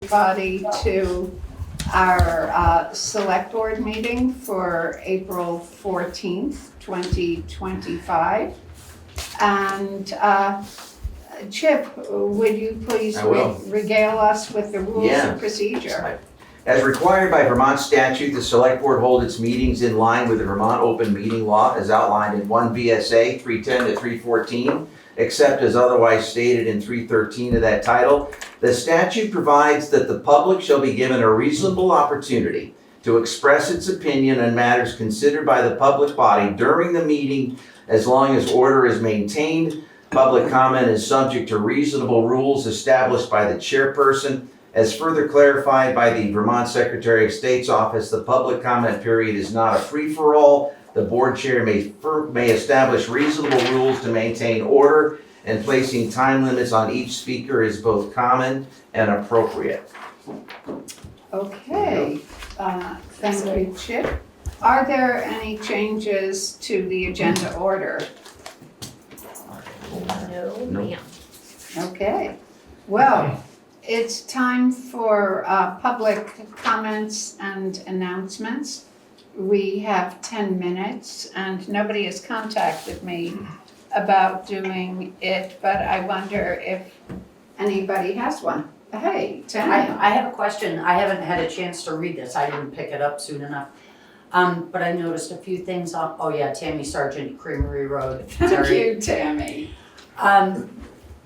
everybody to our select board meeting for April 14th, 2025. And Chip, would you please regale us with the rules of procedure? As required by Vermont statute, the Select Board holds its meetings in line with the Vermont Open Meeting Law as outlined in 1 VSA 310 to 314, except as otherwise stated in 313 of that title. The statute provides that the public shall be given a reasonable opportunity to express its opinion on matters considered by the public body during the meeting as long as order is maintained. Public comment is subject to reasonable rules established by the chairperson. As further clarified by the Vermont Secretary of State's office, the public comment period is not a free-for-all. The board chair may establish reasonable rules to maintain order, and placing time limits on each speaker is both common and appropriate. Okay, thank you, Chip. Are there any changes to the agenda order? No, ma'am. Okay, well, it's time for public comments and announcements. We have 10 minutes and nobody has contacted me about doing it, but I wonder if anybody has one. Hey, Tammy. I have a question. I haven't had a chance to read this. I didn't pick it up soon enough. But I noticed a few things on, oh yeah, Tammy Sargent, Creamery Road. Thank you, Tammy.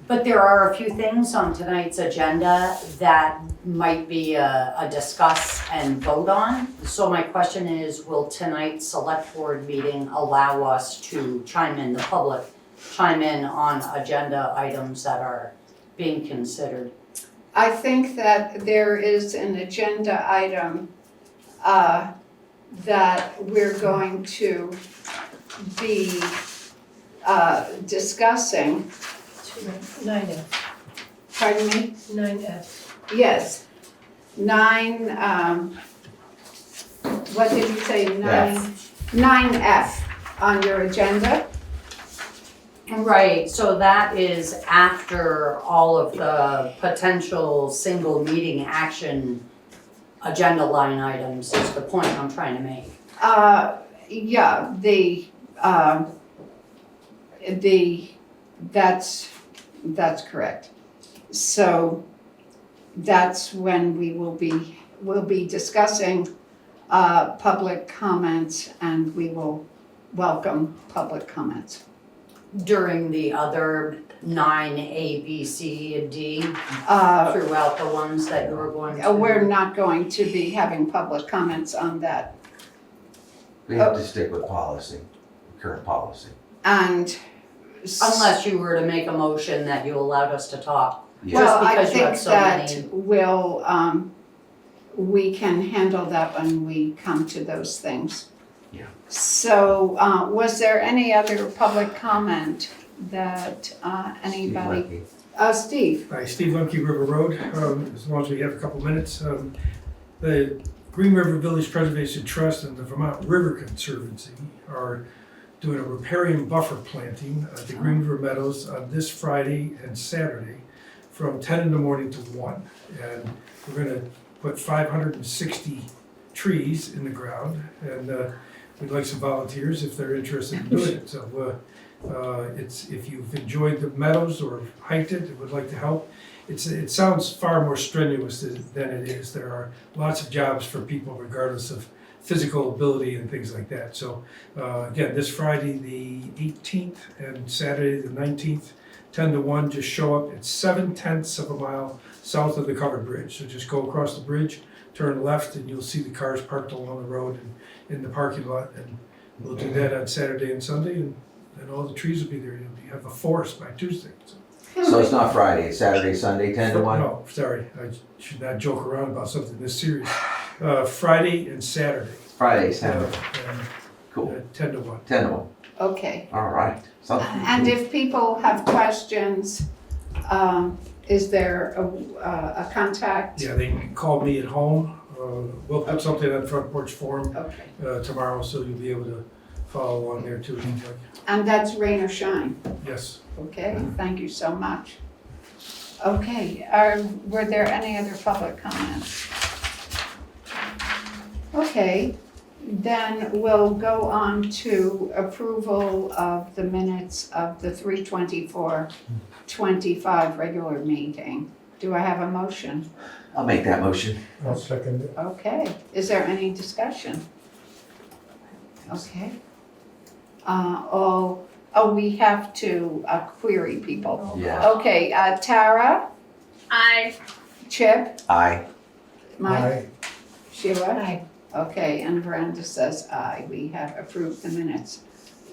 But there are a few things on tonight's agenda that might be a discuss and vote on. So my question is, will tonight's select board meeting allow us to the public chime in on agenda items that are being considered? I think that there is an agenda item that we're going to be discussing. 9F. Pardon me? 9F. Yes. 9, what did you say? 9F on your agenda? Right, so that is after all of the potential single meeting action agenda line items is the point I'm trying to make. Yeah, that's correct. So that's when we'll be discussing public comments, and we will welcome public comments. During the other 9, A, B, C, and D, throughout the ones that you were going to? We're not going to be having public comments on that. We have to stick with policy, current policy. And Unless you were to make a motion that you allowed us to talk. Yeah. well, I because you have think so that many. we can handle that when we come to those things. Yeah. So, was there any other public comment that anybody? Steve. Hi, Steve Lemke, River Road. As long as we have a couple minutes. The Green River Village Preservation Trust and the Vermont River Conservancy are doing a riparian buffer planting at the Green River Meadows on this Friday and Saturday from 10 in the morning to 1. And we're going to put 560 trees in the ground, and we'd like some volunteers if they're interested in doing it. So if you've enjoyed the meadows or hiked it and would like to help, it sounds far more strenuous than it is. There are lots of jobs for people regardless of physical ability and things like that. So again, this Friday the 18th and Saturday the 19th, 10 to 1, just show up. It's 7/10 of a mile south of the covered bridge. So just go across the bridge, turn left, and you'll see the cars parked along the road and in the parking lot. And we'll do that on Saturday and Sunday, and all the trees will be there. You'll have a forest by Tuesday. So it's not Friday, it's Saturday, Sunday, 10 to 1? No, sorry, I should not joke around about something this serious. Friday and Saturday. Friday, Saturday. Cool. 10 to 1. 10 to 1. Okay. All right. And if people have questions, is there a contact? Yeah, they can call me at home. We'll put something on Front Porch Forum Okay. tomorrow, so you'll be able to follow along there too. And that's rain or shine? Yes. Okay, thank you so much. Okay, were there any other public comments? Okay, then we'll go on to approval of the minutes of the 3/24/25 regular meeting. Do I have a motion? I'll make that motion. I'll second it. Okay, is there any discussion? Okay. We have to query people. Yeah. Okay, Tara, Aye. Chip, Aye. Mike, Aye. Sheila? Aye. Okay, and Brenda says aye. We have approved the minutes.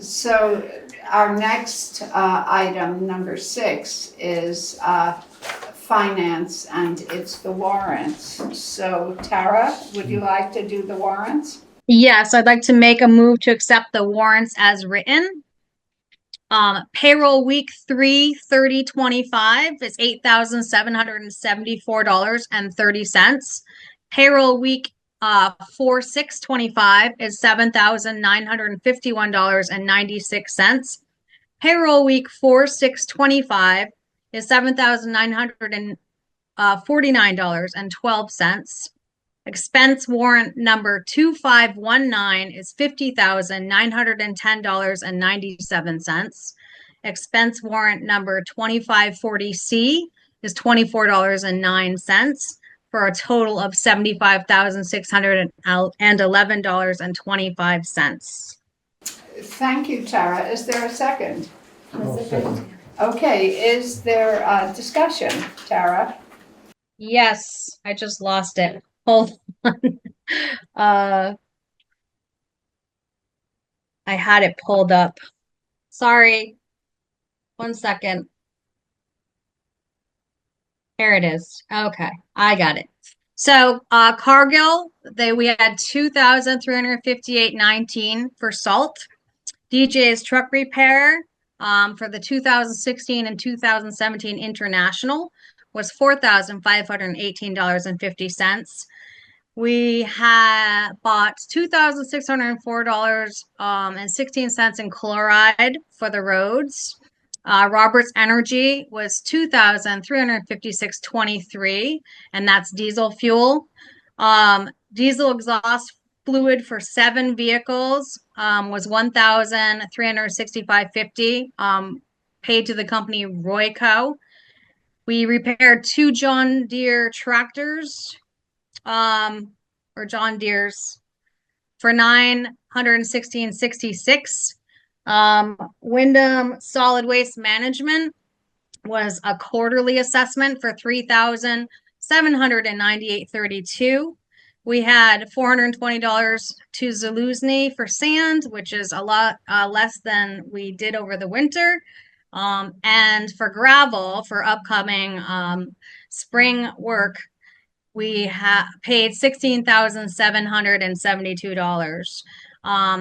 So our next item, number 6, is finance, and it's the warrants. So Tara, would you like to do the warrants? Yes, I'd like to make a move to accept the warrants as written. Payroll week 3/30/25 is $8,774.30. Payroll week 4/6/25 is $7,951.96. Payroll week 4/6/25 is $7,949.12. Expense warrant number 2519 is $50,910.97. Expense warrant number 2540C is $24.09 for a total of $75,611.25. Thank you, Tara. Is there a second? I'll second. Okay, is there discussion, Tara? Yes, I just lost it. Hold on. I had it pulled up. Sorry. 1 second. Here it is. Okay, I got it. So, Cargill, we had 2,358.19 for salt. DJ's truck repair, for the 2016 and 2017 international was $4,518.50. We had bought $2,604.16 in chloride for the roads. Roberts Energy was $2,356.23, and that's diesel fuel. Diesel exhaust fluid for 7 vehicles was $1,365.50, paid to the company Royco. We repaired 2 John Deere tractors, or John Deere's, for $916.66. Wyndham Solid Waste Management was a quarterly assessment for $3,798.32. We had $420 to Zaluzny for sand, which is a lot less than we did over the winter. And for gravel, for upcoming spring work, we paid $16,772.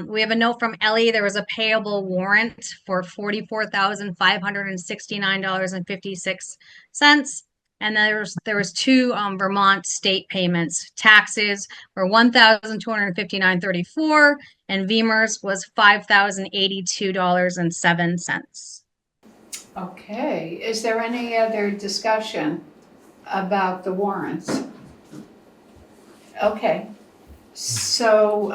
We have a note from Ellie. There was a payable warrant for $44,569.56. And there was 2 Vermont state payments. Taxes were $1,259.34, and VEMR's was $5,082.07. Okay, is there any other discussion about the warrants? Okay, so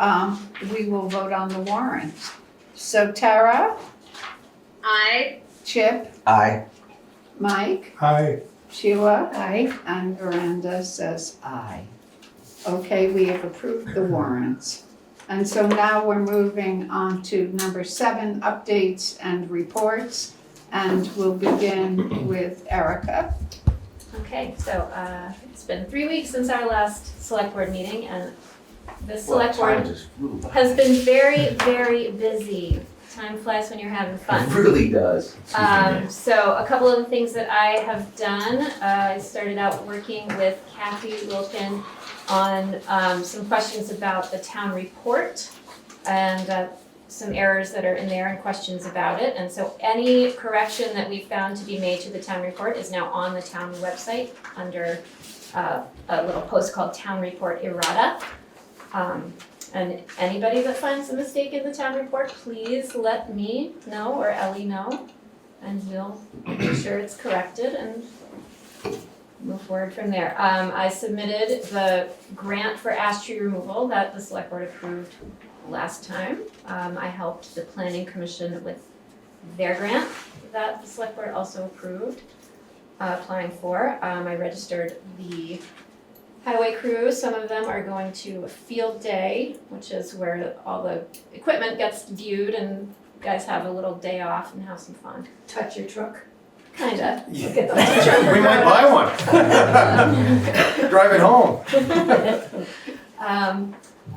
we will vote on the warrants. So Tara, Aye. Chip, Aye. Mike, Aye. Sheila, Aye. and Miranda says aye. Okay, we have approved the warrants. And so now we're moving on to number 7, updates and reports. And we'll begin with Erica. Okay, so it's been 3 weeks since our last select board meeting, and this select board has been very, very busy. Time flies when you're having fun. It really does. So a couple of the things that I have done, I started out working with Kathy Wilkin on some questions about the town report and some errors that are in there and questions about it. And so any correction that we found to be made to the town report is now on the town website under a little post called Town Report Errata. And anybody that finds a mistake in the town report, please let me know or Ellie know, and we'll make sure it's corrected and move forward from there. I submitted the grant for ash tree removal that the select board approved last time. I helped the planning commission with their grant that the select board also approved applying for. I registered the highway crew. Some of them are going to a field day, which is where all the equipment gets viewed and you guys have a little day off and have some fun. Touch your truck. Kinda. Yeah. Look at the We might buy one. Drive it home.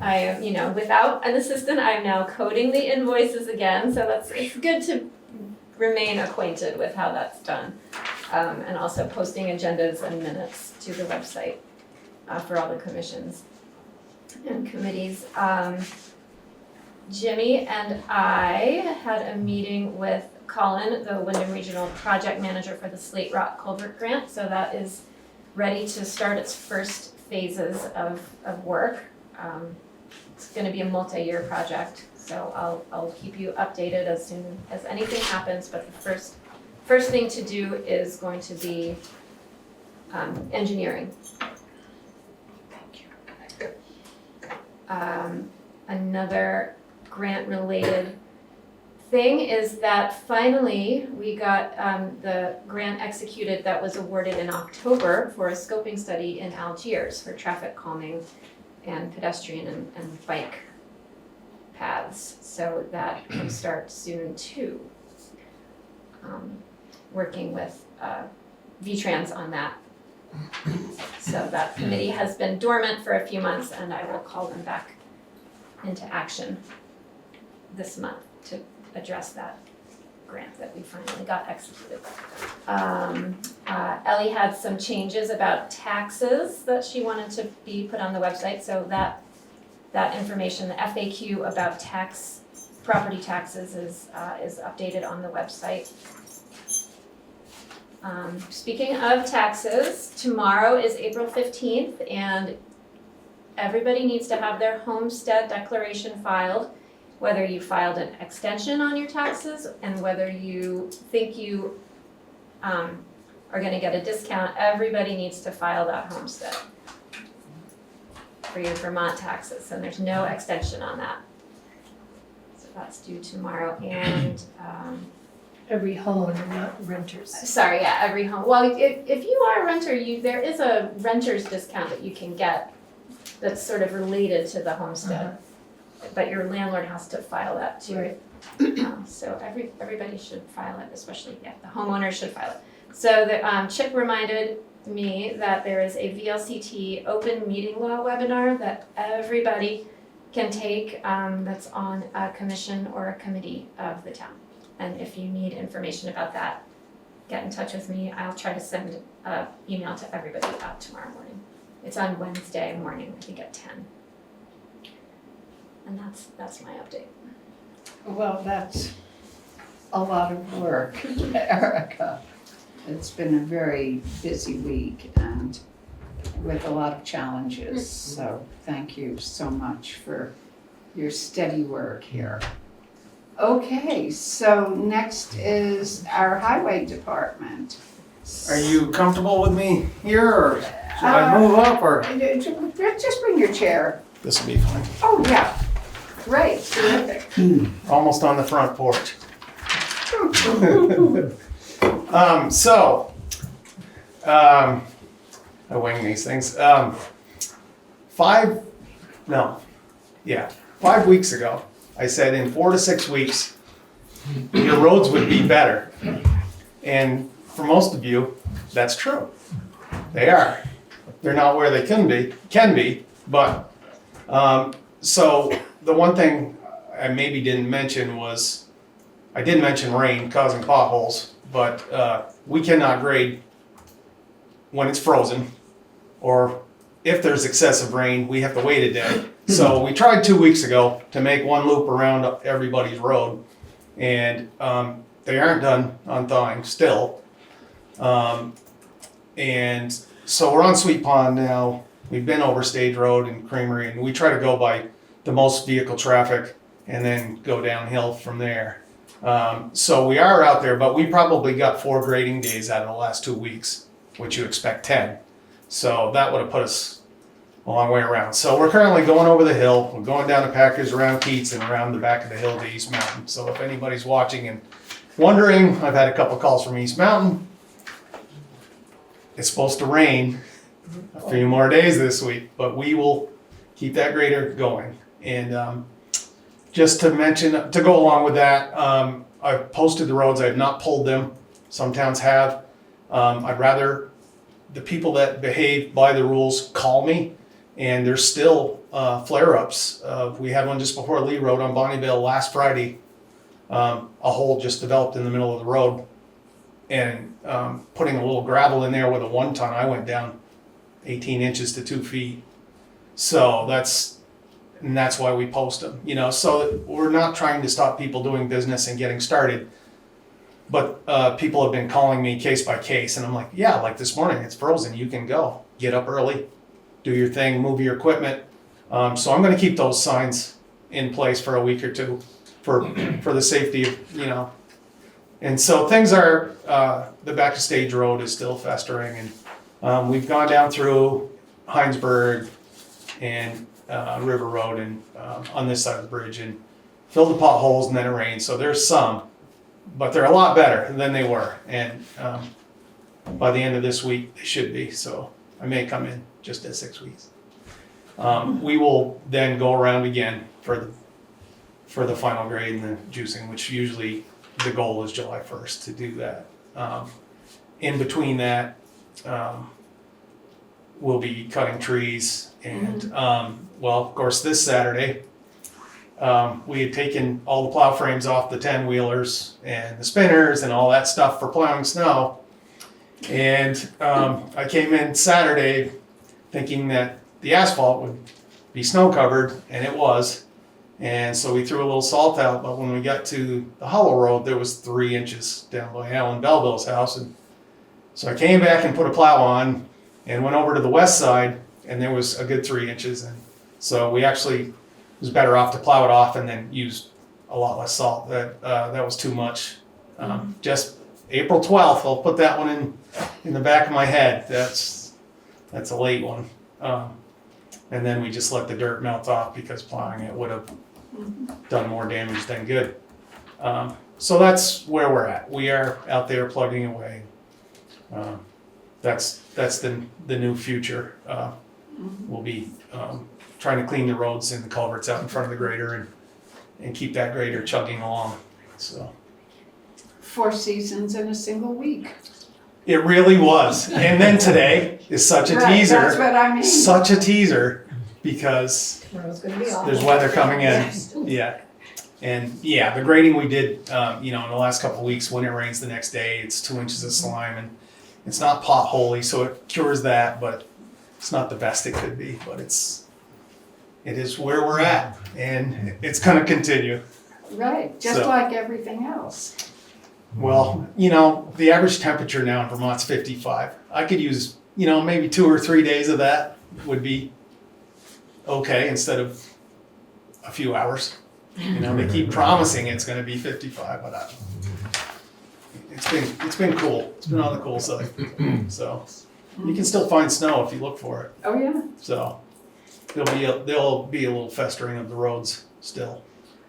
I am, without an assistant, I'm now coding the invoices again, so it's good to remain acquainted with how that's done. And also posting agendas and minutes to the website for all the commissions and committees. Jimmy and I had a meeting with Colin, the Wyndham Regional Project Manager for the Slate Rock Culvert Grant, so that is ready to start its first phases of work. It's gonna be a multi-year project, so I'll keep you updated as soon as anything happens, but the first thing to do is going to be engineering. Another grant-related thing is that finally we got the grant executed that was awarded in October for a scoping study in Algiers for traffic calming and pedestrian and bike paths. So that can start soon too. Working with VTrans on that. So that committee has been dormant for a few months and I will call them back into action this month to address that grant that we finally got executed. Ellie had some changes about taxes that she wanted to be put on the website, so that information, the FAQ about property taxes is updated on the website. Speaking of taxes, tomorrow is April 15th and everybody needs to have their homestead declaration filed, whether you filed an extension on your taxes and whether you think you are gonna get a discount, everybody needs to file that homestead for your Vermont taxes, and there's no extension on that. So that's due tomorrow, and Every homeowner, not renters. sorry, yeah, every home, well, if you are a renter, there is a renter's discount that you can get that's sort of related to the homestead. But your landlord has to file that too. Right. So everybody should file it, especially, the homeowner should file it. So the Chip reminded me that there is a VLCT open meeting law webinar that everybody can take that's on a commission or a committee of the town. And if you need information about that, get in touch with me. I'll try to send an email to everybody out tomorrow morning. It's on Wednesday morning, I think at 10. And that's my update. Well, that's a lot of work, Erica. It's been a very busy week and with a lot of challenges. So thank you so much for your steady work here. Okay, so next is our highway department. Are you comfortable with me here, or should I move up, or? Just bring your chair. This will be fine. Oh, yeah. Great, terrific. Almost on the front porch. I wing these things. 5 weeks ago, I said in 4 to 6 weeks, your roads would be better. And for most of you, that's true. They are. They're not where they can be, but, so the one thing I maybe didn't mention was, I did mention rain causing potholes, but we cannot grade when it's frozen, or if there's excessive rain, we have to wait a day. So we tried 2 weeks ago to make one loop around everybody's road, and they aren't done on thawing still. And so we're on Sweet Pond now. We've been over Stage Road and Creamery, and we try to go by the most vehicle traffic and then go downhill from there. So we are out there, but we probably got 4 grading days out of the last 2 weeks. which you expect 10. So that would have put us a long way around. So we're currently going over the hill. We're going down to Packers, around Keats, and around the back of the hill to East Mountain. So if anybody's watching and wondering, I've had a couple calls from East Mountain. It's supposed to rain a few more days this week, but we will keep that grader going. And just to mention, to go along with that, I've posted the roads. I have not pulled them. Some towns have. I'd rather the people that behave by the rules call me. And there's still flare-ups. We had one just before Lee Road on Bonnievale last Friday. A hole just developed in the middle of the road. And putting a little gravel in there with a 1 ton, I went down 18 inches to 2 feet. So that's why we post them. You know, so we're not trying to stop people doing business and getting started. But people have been calling me case by case, and I'm like, yeah, like this morning, it's frozen. You can go. Get up early, do your thing, move your equipment. So I'm going to keep those signs in place for a week or two for the safety of, you know. And so things are, the back to stage road is still festering, and we've gone down through Heinsberg and River Road and on this side of the bridge and filled the potholes, and then it rained. So there's some, but they're a lot better than they were. And by the end of this week, they should be. So I may come in just at 6 weeks. We will then go around again for the final grade and the juicing, which usually the goal is July 1st to do that. In between that, we'll be cutting trees and, well, of course, this Saturday, we had taken all the plow frames off the 10-wheelers and the spinners and all that stuff for plowing snow. And I came in Saturday thinking that the asphalt would be snow covered, and it was. And so we threw a little salt out, but when we got to the hollow road, there was 3 inches down by Alan Belleville's house. And so I came back and put a plow on and went over to the west side, and there was a good 3 inches. And so we actually was better off to plow it off and then use a lot less salt. That was too much. Just April 12th, I'll put that one in the back of my head. That's a late one. And then we just let the dirt melt off because plowing it would have done more damage than good. So that's where we're at. We are out there plugging away. That's the new future. We'll be trying to clean the roads and the culverts out in front of the grader and keep that grader chugging along. So 4 seasons in a single week. it really was. And then today is such a Right, teaser. that's what I mean. Such a teaser because Tomorrow's gonna be awful. there's weather coming in. Yeah. And yeah, the grading we did, in the last couple of weeks, when it rains the next day, it's 2 inches of slime, and it's not potholey, so it cures that, but it's not the best it could be. But it is where we're at, and it's going to continue. Right, just So- like everything else. Well, the average temperature now in Vermont's 55. I could use, maybe 2 or 3 days of that would be okay instead of a few hours. They keep promising it's going to be 55, but it's been cool. It's been on the cool side. So you can still find snow if you look for it. Oh, yeah. So there'll be a little festering of the roads still.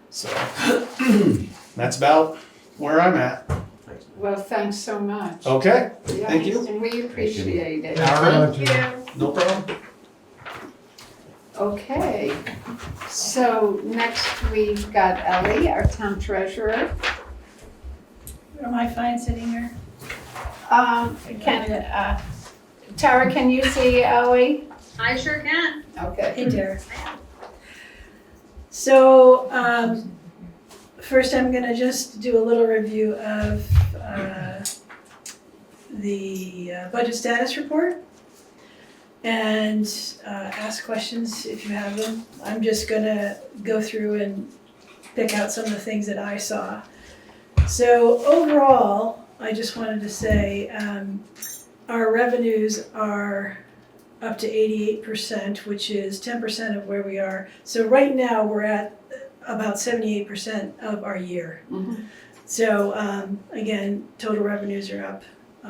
So that's about where I'm at. Well, thanks so much. Okay, Yeah, thank you. And we appreciate it. Thank you. No problem. Okay, so next we've got Ellie, our town treasurer. Am I fine sitting here? Tara, can you see Ellie? I sure can. Okay. Hey, Derek. So, first I'm gonna just do a little review of the budget status report and ask questions if you have them. I'm just gonna go through and pick out some of the things that I saw. So overall, I just wanted to say our revenues are up to 88%, which is 10% of where we are. So right now we're at about 78% of our year. Mhm. So again, total revenues are up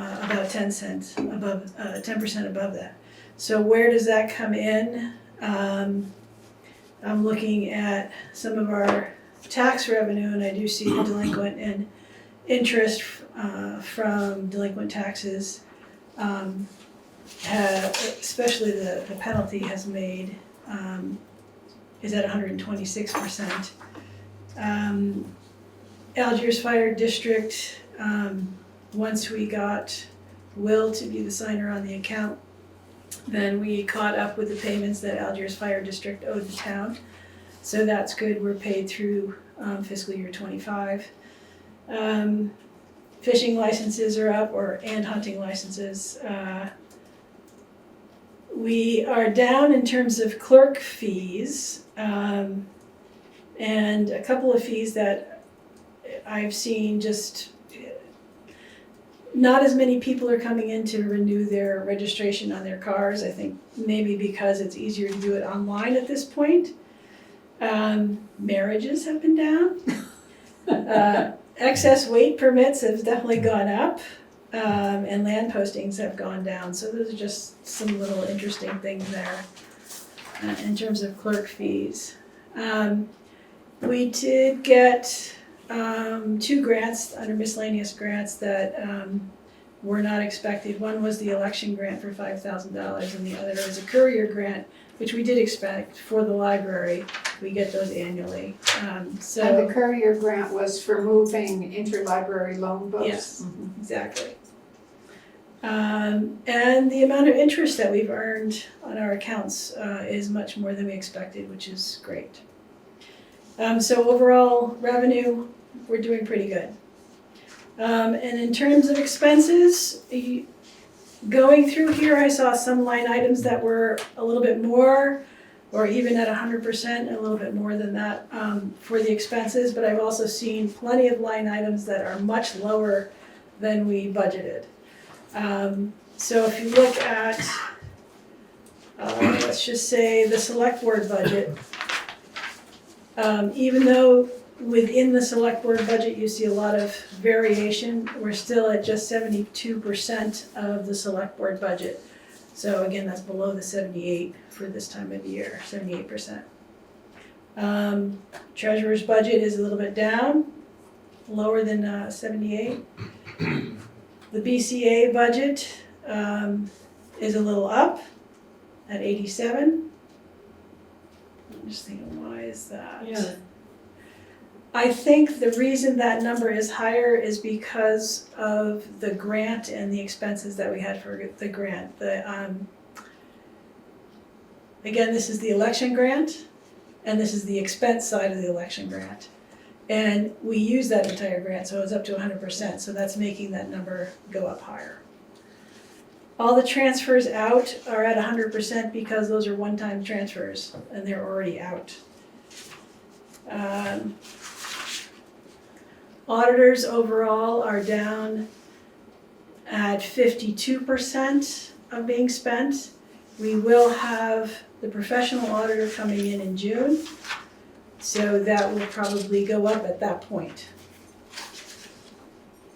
about 10 cents above, 10% above that. So where does that come in? I'm looking at some of our tax revenue, and I do see the delinquent and interest from delinquent taxes, especially the penalty has made, is at 126%. Algiers Fire District, once we got Will to be the signer on the account, then we caught up with the payments that Algiers Fire District owed the town. So that's good, we're paid through fiscal year 25. Fishing licenses are up, and hunting licenses. We are down in terms of clerk fees, and a couple of fees that I've seen just not as many people are coming in to renew their registration on their cars. I think maybe because it's easier to do it online at this point. Marriages have been down. Excess weight permits have definitely gone up, and land postings have gone down. So those are just some little interesting things there in terms of clerk fees. We did get 2 grants under miscellaneous grants that were not expected. One was the election grant for $5,000, and the other is a courier grant, which we did expect for the library. We get those annually. And the courier grant was for moving interlibrary loan books? Yes, exactly. And the amount of interest that we've earned on our accounts is much more than we expected, which is great. So overall revenue, we're doing pretty good. And in terms of expenses, going through here, I saw some line items that were a little bit more, or even at 100%, a little bit more than that for the expenses, but I've also seen plenty of line items that are much lower than we budgeted. So if you look at, let's just say the select board budget, even though within the select board budget you see a lot of variation, we're still at just 72% of the select board budget. So again, that's below the 78 for this time of year, 78%. Treasurer's budget is a little bit down, lower than 78. The BCA budget is a little up at 87. I'm just thinking, why is that? Yeah. I think the reason that number is higher is because of the grant and the expenses that we had for the grant. Again, this is the election grant, and this is the expense side of the election grant. And we use that entire grant, so it's up to 100%, so that's making that number go up higher. All the transfers out are at 100% because those are one-time transfers, and they're already out. Auditors overall are down at 52% of being spent. We will have the professional auditor coming in June, so that will probably go up at that point.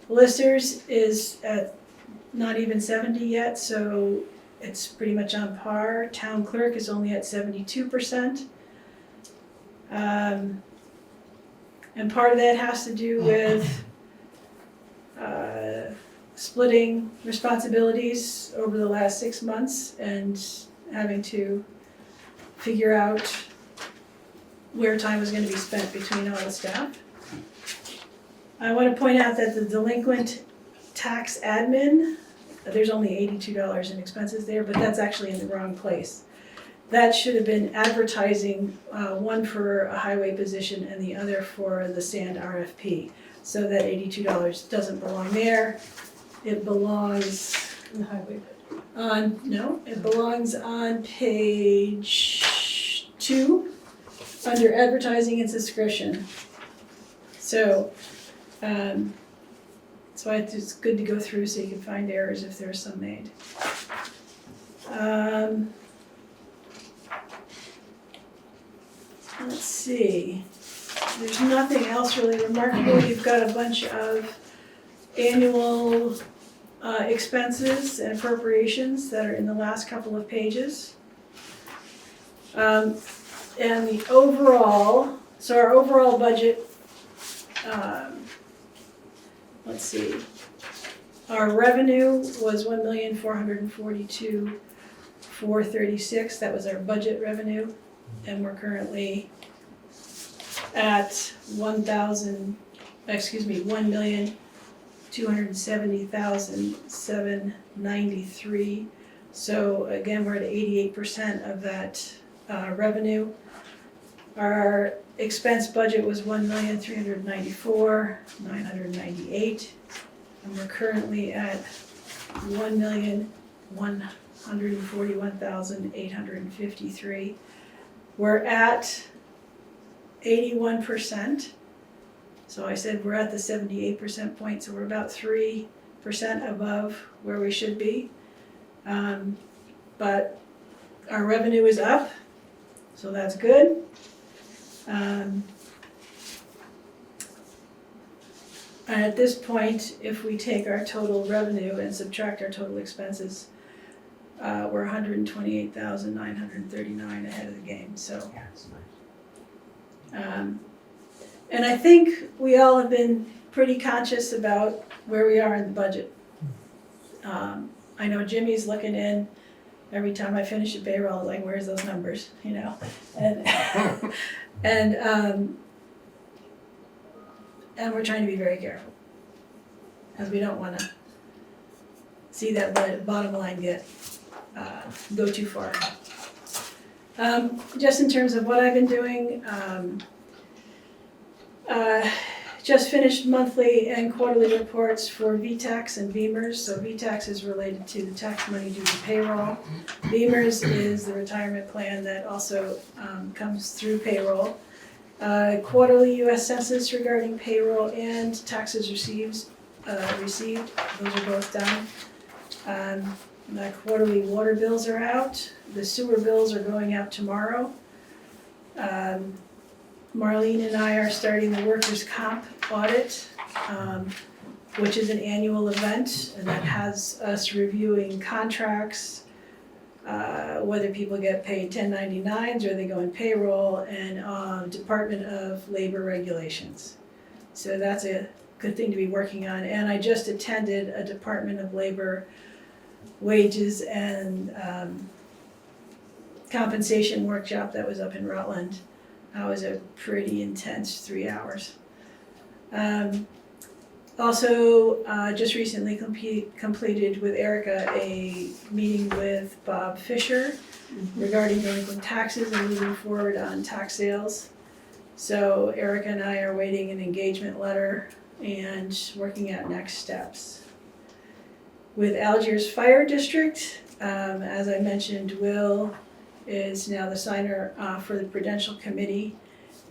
Listers is at not even 70 yet, so it's pretty much on par. Town clerk is only at 72%. And part of that has to do with splitting responsibilities over the last 6 months and having to figure out where time was going to be spent between all the staff. I want to point out that the delinquent tax admin, there's only $82 in expenses there, but that's actually in the wrong place. That should have been advertising, one for a highway position and the other for the sand RFP. So that $82 doesn't belong there. It belongs In the highway. it belongs on page 2 under advertising and subscription. So, it's good to go through so you can find errors if there's some made. Let's see, there's nothing else really remarkable. You've got a bunch of annual expenses and appropriations that are in the last couple of pages. And the overall, so our overall budget, let's see, our revenue was $1,442,436. That was our budget revenue, and we're currently at $1,270,793. So again, we're at 88% of that revenue. Our expense budget was $1,394,998, and we're currently at $1,141,853. We're at 81%. So I said we're at the 78% point, so we're about 3% above where we should be. But our revenue is up, so that's good. And at this point, if we take our total revenue and subtract our total expenses, we're 128,939 ahead of the game. So, Yeah, that's nice. and I think we all have been pretty conscious about where we are in the budget. I know Jimmy's looking in every time I finish a payroll, like, where's those numbers, you know? And and we're trying to be very careful, because we don't want to see that bottom line go too far. Just in terms of what I've been doing, just finished monthly and quarterly reports for VTax and Beamers. So VTax is related to the tax money due to payroll. Beamers is the retirement plan that also comes through payroll. Quarterly U.S. Census regarding payroll and taxes received. Those are both done. The quarterly water bills are out. The sewer bills are going out tomorrow. Marlene and I are starting the workers' comp audit, which is an annual event, and that has us reviewing contracts, whether people get paid 1099s or they go in payroll, and Department of Labor regulations. So that's a good thing to be working on. And I just attended a Department of Labor wages and compensation workshop that was up in Rutland. That was a pretty intense 3 hours. Also, just recently completed with Erica a meeting with Bob Fisher regarding delinquent taxes and moving forward on tax sales. So Erica and I are waiting an engagement letter and working out next steps. With Algiers Fire District, as I mentioned, Will is now the signer for the Prudential Committee,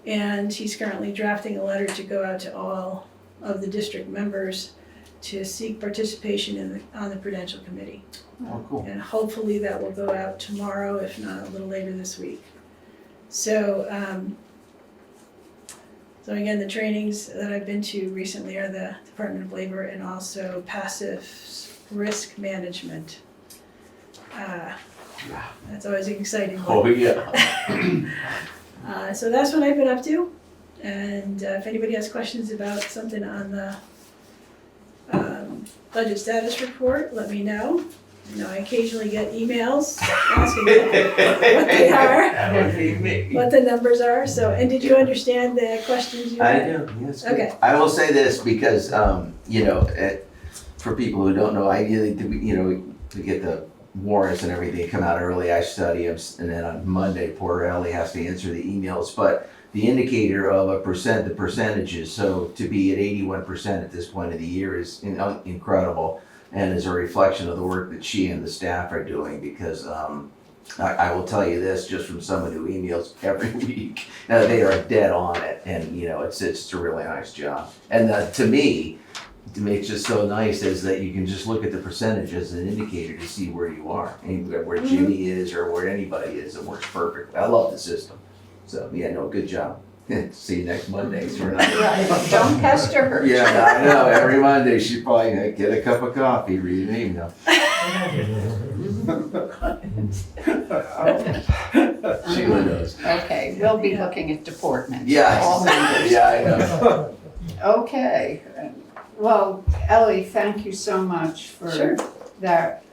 and he's currently drafting a letter to go out to all of the district members to seek participation on the Prudential Committee. Oh, cool. And hopefully that will go out tomorrow, if not a little later this week. So, so again, the trainings that I've been to recently are the Department of Labor and also passive risk management. That's always an exciting one. Oh, yeah. So that's what I've been up to. And if anybody has questions about something on the budget status report, let me know. You know, I occasionally get emails asking what they are, That would be me. what the numbers are. So, and did you understand the questions you I had? do, yes. good. Okay. I will say this because, you know, for people who don't know, ideally, to get the warrants and everything come out early, I study them, and then on Monday, poor Ellie has to answer the emails. But the indicator of the percentages, so to be at 81% at this point of the year is incredible, and is a reflection of the work that she and the staff are doing. Because I will tell you this, just from some of the emails every week, they are dead on it, and you know, it's a really nice job. And to me, to make it just so nice is that you can just look at the percentage as an indicator to see where you are, and where Jimmy is or where anybody is. It works perfectly. I love the system. So yeah, no, good job. See you next Monday. So we're not. Right, don't pester her. Yeah, I know. Every Monday she'd probably get a cup of coffee, read an email. Sheila knows. Okay, we'll be looking at deportment. Yeah. All members. Yeah, I know. Okay, well, Ellie, thank you so much Sure. for that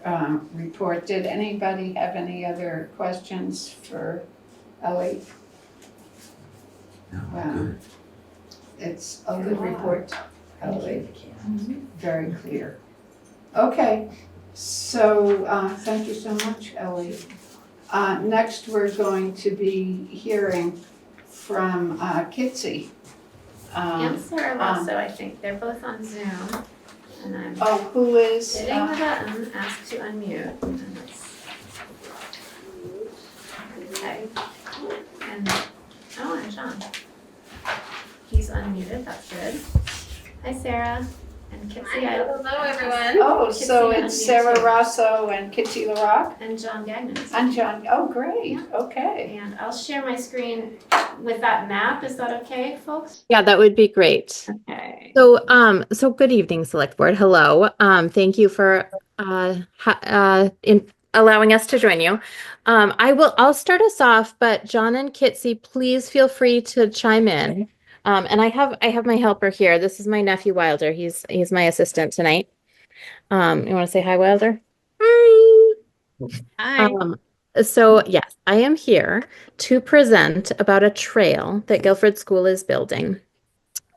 report. Did anybody have any other questions for Ellie? No, Wow. good. It's a good report, Ellie, very clear. Okay, so thank you so much, Ellie. Next, we're going to be hearing from Kitsy. And Sarah Lasso, I think. They're both on Zoom. And I'm Oh, who is? hitting the button, ask to unmute. And it's, okay. And John. He's unmuted, that's good. Hi, Sarah. And Kitsy, Hello, everyone. Oh, so Kitsy it's unmuted Sarah too. Rosso and Kitsy LaRock And John Gagnon is and John. Oh, great. Okay. And I'll share my screen with that map. Is that okay, folks? Yeah, that would be great. Okay. So good evening, Select Board. Hello. Thank you for allowing us to join you. I'll start us off, but John and Kitsy, please feel free to chime in. And I have my helper here. This is my nephew Wilder. He's my assistant tonight. You want to say hi, Wilder? Hi. Hi. So yes, I am here to present about a trail that Guilford School is building.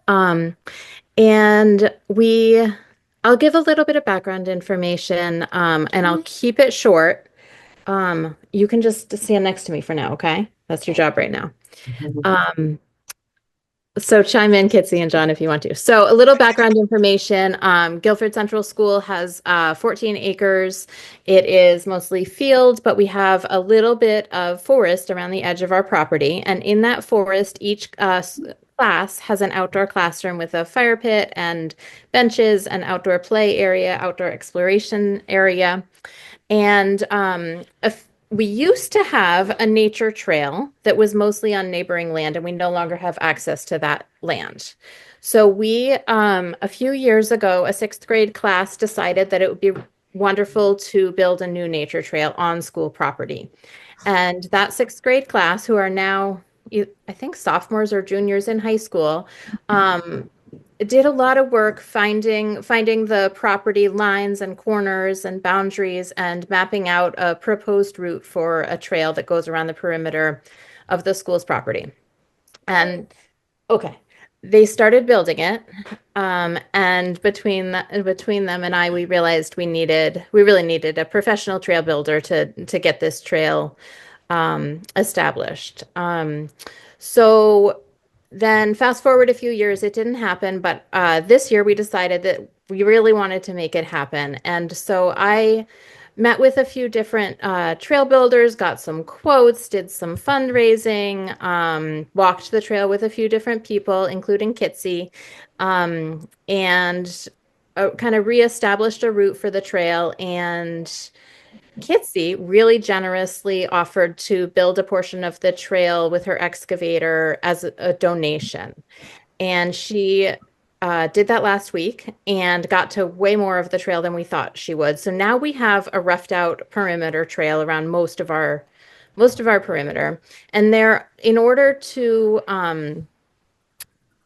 And I'll give a little bit of background information, and I'll keep it short. You can just stand next to me for now, okay? That's your job right now. So chime in, Kitsy and John, if you want to. So a little background information. Guilford Central School has 14 acres. It is mostly field, but we have a little bit of forest around the edge of our property. And in that forest, each class has an outdoor classroom with a fire pit and benches, an outdoor play area, outdoor exploration area. And we used to have a nature trail that was mostly on neighboring land, and we no longer have access to that land. So we, a few years ago, a 6th grade class decided that it would be wonderful to build a new nature trail on school property. And that 6th grade class, who are now, I think, sophomores or juniors in high school, did a lot of work finding the property lines and corners and boundaries and mapping out a proposed route for a trail that goes around the perimeter of the school's property. And okay, they started building it, and between them and I, we realized we really needed a professional trail builder to get this trail established. So then fast forward a few years, it didn't happen, but this year we decided that we really wanted to make it happen. And so I met with a few different trail builders, got some quotes, did some fundraising, walked the trail with a few different people, including Kitsy, and kind of reestablished a route for the trail. And Kitsy really generously offered to build a portion of the trail with her excavator as a donation. And she did that last week and got to way more of the trail than we thought she would. So now we have a roughed out perimeter trail around most of our perimeter. And in order to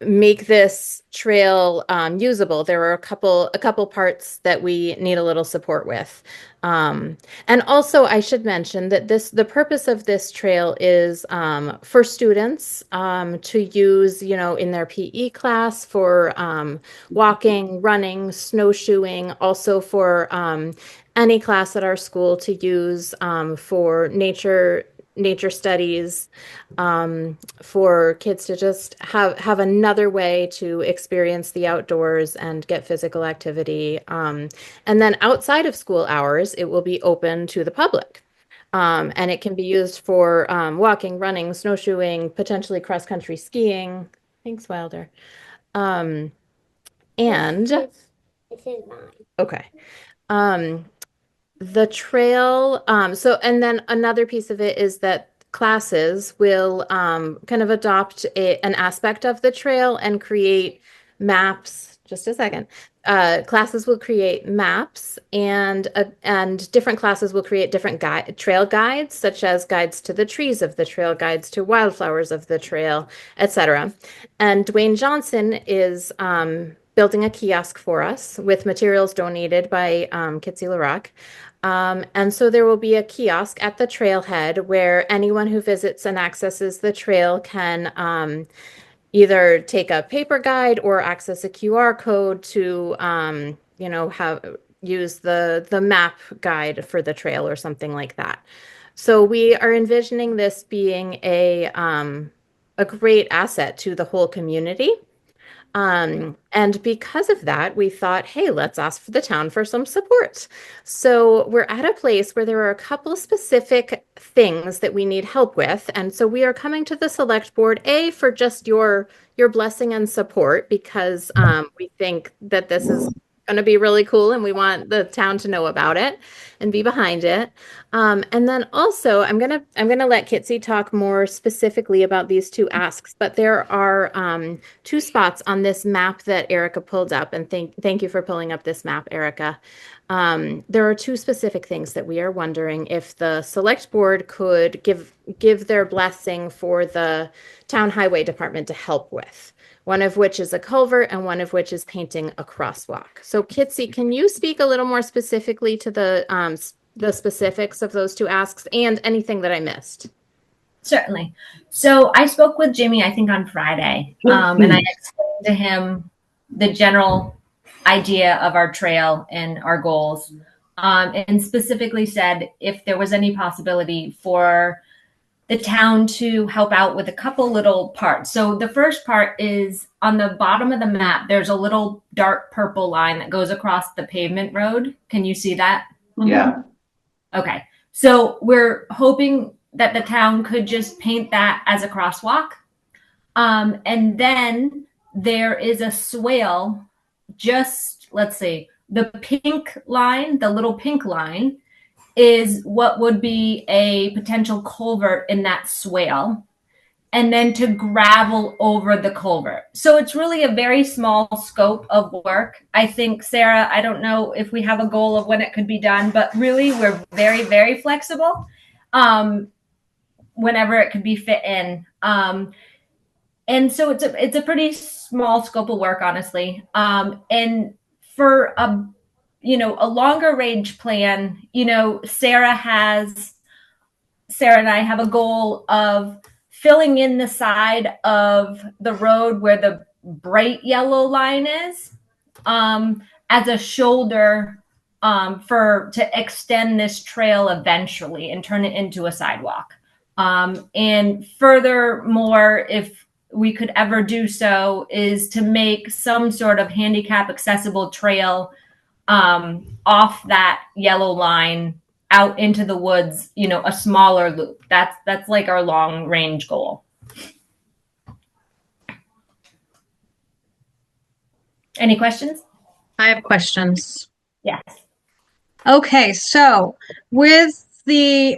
make this trail usable, there are a couple parts that we need a little support with. And also I should mention that the purpose of this trail is for students to use, in their PE class for walking, running, snowshoeing, also for any class at our school to use for nature studies, for kids to just have another way to experience the outdoors and get physical activity. And then outside of school hours, it will be open to the public. And it can be used for walking, running, snowshoeing, potentially cross-country skiing. Thanks, Wilder. And This is mine. okay. The trail, and then another piece of it is that classes will kind of adopt an aspect of the trail and create maps. Just a second. Classes will create maps, and different classes will create different trail guides, such as guides to the trees of the trail, guides to wildflowers of the trail, etc. And Dwayne Johnson is building a kiosk for us with materials donated by Kitsy LaRock. And so there will be a kiosk at the trailhead where anyone who visits and accesses the trail can either take a paper guide or access a QR code to, use the map guide for the trail or something like that. So we are envisioning this being a great asset to the whole community. And because of that, we thought, hey, let's ask for the town for some support. So we're at a place where there are a couple of specific things that we need help with. And so we are coming to the select board, for just your blessing and support, because we think that this is going to be really cool and we want the town to know about it and be behind it. And then also I'm gonna let Kitsy talk more specifically about these two asks, but there are two spots on this map that Erica pulled up, and thank you for pulling up this map, Erica. There are two specific things that we are wondering if the select board could give their blessing for the town highway department to help with. One of which is a culvert and one of which is painting a crosswalk. So Kitsy, can you speak a little more specifically to the specifics of those two asks and anything that I missed? Certainly. So I spoke with Jimmy, I think on Friday, and I explained to him the general idea of our trail and our goals, and specifically said if there was any possibility for the town to help out with a couple little parts. So the first part is on the bottom of the map, there's a little dark purple line that goes across the pavement road. Can you see that? Yeah. Okay. So we're hoping that the town could just paint that as a crosswalk. And then there is a swale, just, let's see, the pink line, the little pink line, is what would be a potential culvert in that swale, and then to gravel over the culvert. So it's really a very small scope of work. I think, Sarah, I don't know if we have a goal of when it could be done, but really we're very, very flexible whenever it could be fit in. And so it's a pretty small scope of work, honestly. And for a longer range plan, Sarah and I have a goal of filling in the side of the road where the bright yellow line is, as a shoulder, to extend this trail eventually and turn it into a sidewalk. And furthermore, if we could ever do so, is to make some sort of handicap accessible trail off that yellow line out into the woods, a smaller loop. That's like our long range goal. Any questions? I have questions. Yes. Okay, so with the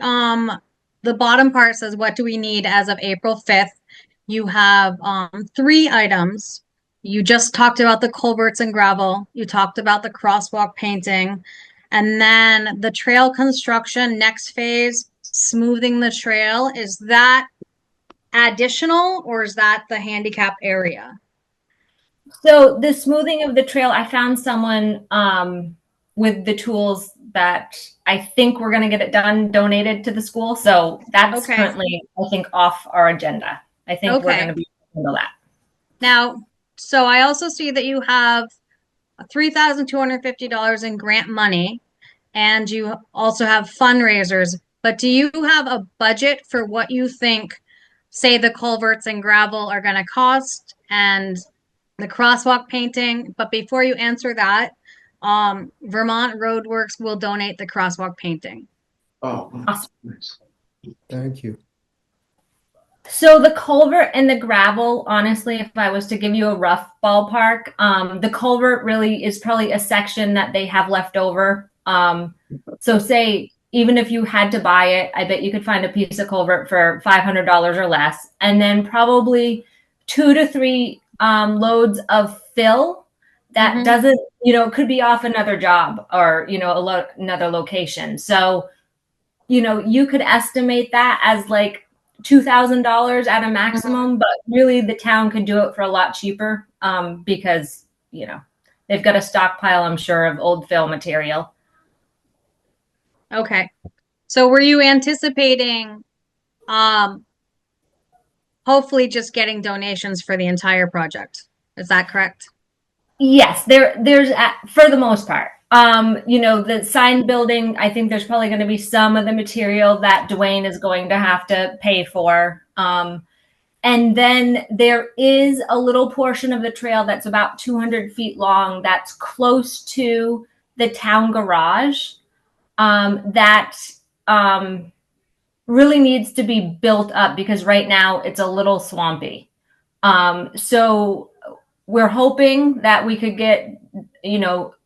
bottom part says, what do we need as of April 5th? You have 3 items. You just talked about the culverts and gravel. You talked about the crosswalk painting. And then the trail construction, next phase, smoothing the trail. Is that additional or is that the handicap area? So the smoothing of the trail, I found someone with the tools that I think we're going to get it done, donated to the school. So that's currently, I think, off our agenda. I think we're going to be able to handle that. Now, so I also see that you have $3,250 in grant money, and you also have fundraisers. But do you have a budget for what you think, say, the culverts and gravel are going to cost and the crosswalk painting? But before you answer that, Vermont Roadworks will donate the crosswalk painting. Oh, awesome. Thank you. So the culvert and the gravel, honestly, if I was to give you a rough ballpark, the culvert really is probably a section that they have left over. So say even if you had to buy it, I bet you could find a piece of culvert for $500 or less. And then probably 2 to 3 loads of fill that doesn't, could be off another job or, another location. So, you could estimate that as like $2,000 at a maximum, but really the town could do it for a lot cheaper because, they've got a stockpile, I'm sure, of old fill material. Okay. So were you anticipating hopefully just getting donations for the entire project? Is that correct? Yes, there's for the most part. The sign building, I think there's probably going to be some of the material that Dwayne is going to have to pay for. And then there is a little portion of the trail that's about 200 feet long that's close to the town garage that really needs to be built up because right now it's a little swampy. So we're hoping that we could get,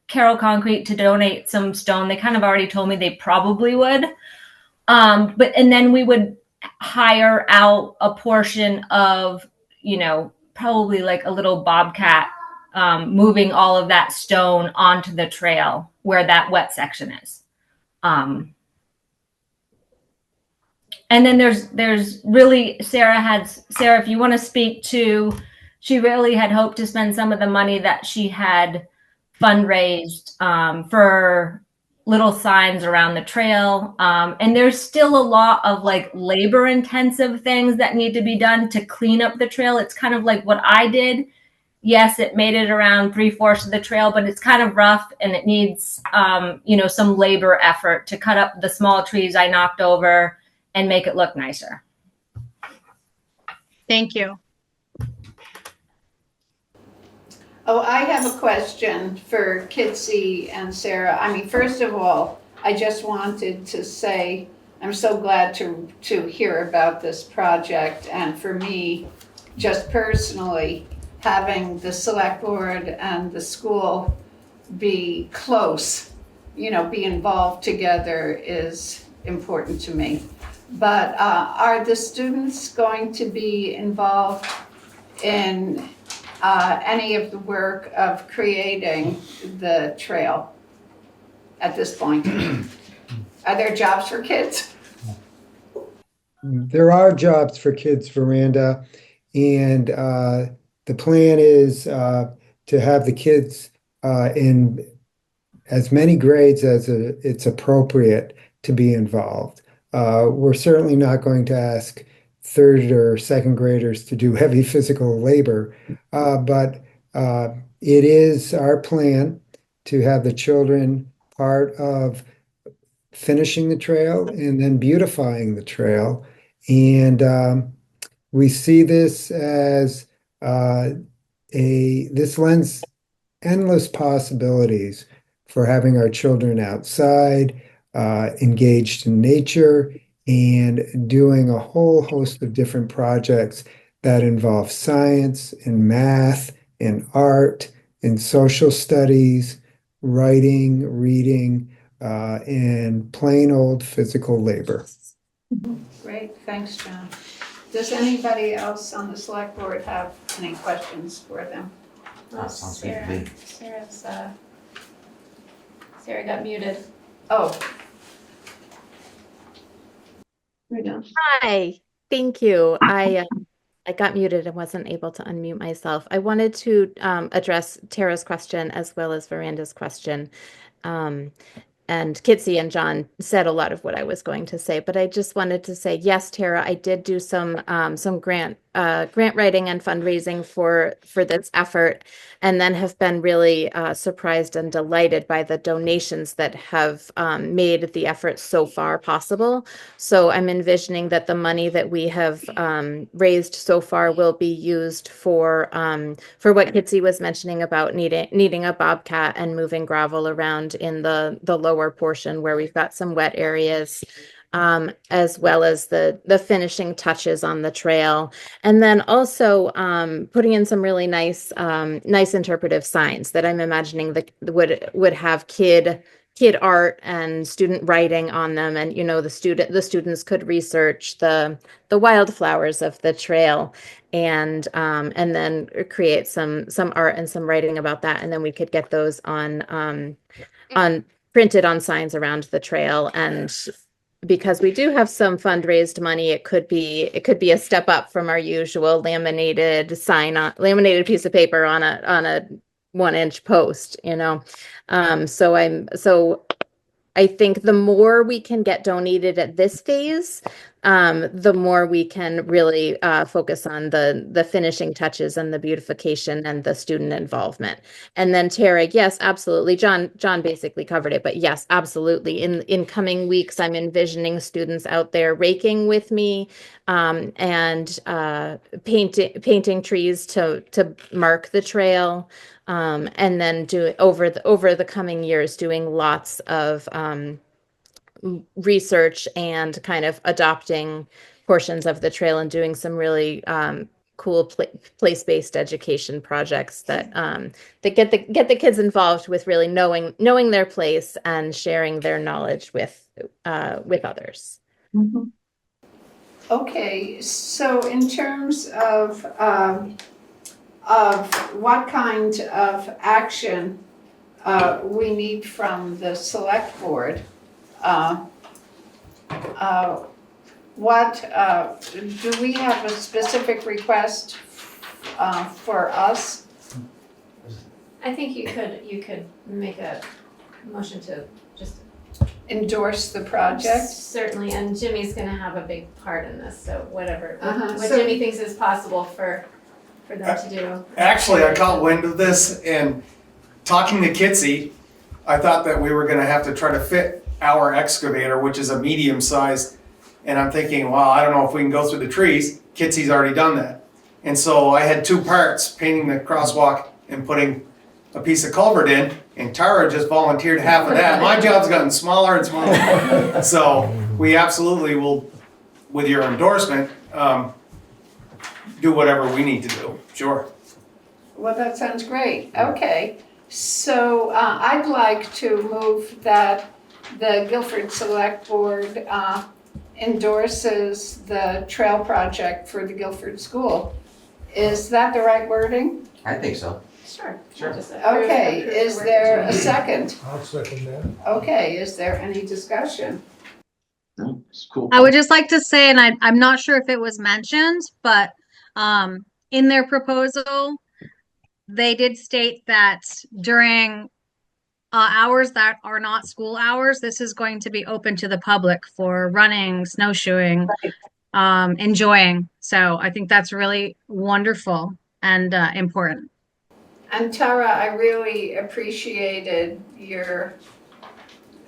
Carroll Concrete to donate some stone. They kind of already told me they probably would. And then we would hire out a portion of, probably like a little bobcat moving all of that stone onto the trail where that wet section is. And then there's really, Sarah, if you want to speak to, she really had hoped to spend some of the money that she had fundraised for little signs around the trail. And there's still a lot of like labor intensive things that need to be done to clean up the trail. It's kind of like what I did. Yes, it made it around 3/4 of the trail, but it's kind of rough and it needs, some labor effort to cut up the small trees I knocked over and make it look nicer. Thank you. Oh, I have a question for Kitsy and Sarah. I mean, first of all, I just wanted to say I'm so glad to hear about this project. And for me, just personally, having the select board and the school be close, be involved together is important to me. But are the students going to be involved in any of the work of creating the trail at this point? Are there jobs for kids? There are jobs for kids, Veranda, and the plan is to have the kids in as many grades as it's appropriate to be involved. We're certainly not going to ask third or second graders to do heavy physical labor, but it is our plan to have the children part of finishing the trail and then beautifying the trail. And we see this as this lends endless possibilities for having our children outside, engaged in nature, and doing a whole host of different projects that involve science and math and art and social studies, writing, reading, and plain old physical labor. Great, thanks, John. Does anybody else on the select board have any questions for them? That sounds good to me. Sarah got muted. Oh. We're done. Hi, thank you. I got muted and wasn't able to unmute myself. I wanted to address Tara's question as well as Veranda's question. And Kitsy and John said a lot of what I was going to say, but I just wanted to say, yes, Tara, I did do some grant writing and fundraising for this effort, and then have been really surprised and delighted by the donations that have made the effort so far possible. So I'm envisioning that the money that we have raised so far will be used for what Kitsy was mentioning about needing a bobcat and moving gravel around in the lower portion where we've got some wet areas, as well as the finishing touches on the trail. And then also putting in some really nice interpretive signs that I'm imagining would have kid kid art and student writing on them, and the students could research the wildflowers of the trail, and then create some art and some writing about that, and then we could get those on printed on signs around the trail. And because we do have some fundraised money, it could be a step up from our usual laminated piece of paper on a 1-inch post, so I think the more we can get donated at this phase, the more we can really focus on the finishing touches and the beautification and the student involvement. And then Tara, yes, absolutely. John basically covered it, but yes, absolutely. In coming weeks, I'm envisioning students out there raking with me, and painting trees to mark the trail. And then over the coming years, doing lots of research and kind of adopting portions of the trail and doing some really cool place-based education projects that get the kids involved with really knowing their place and sharing their knowledge with others. Mm-hmm. Okay, so in terms of what kind of action we need from the select board, do we have a specific request for us? I think you could make a motion to just Endorse the project? certainly, and Jimmy's gonna have a big part in this, so whatever, what So- Jimmy thinks is possible for them to do. Actually, I caught wind of this, and talking to Kitsy, I thought that we were gonna have to try to fit our excavator, which is a medium size, and I'm thinking, well, I don't know if we can go through the trees. Kitsy's already done that. And so I had two parts, painting the crosswalk and putting a piece of culvert in, and Tara just volunteered half of that. My job's gotten smaller and smaller. So we absolutely will, with your endorsement, do whatever we need to do, sure. Well, that sounds great. Okay, so I'd like to move that the Guilford Select Board endorses the trail project for the Guilford School. Is that the right wording? I think so. Sure. Sure. Just approve Okay, the is work there that a Jimmy- second? I'll second that. Okay, is there any discussion? No, it's cool. I would just like to say, and I'm not sure if it was mentioned, but in their proposal, they did state that during hours that are not school hours, this is going to be open to the public for running, snowshoeing, enjoying. So I think that's really wonderful and important. And Tara, I really appreciated your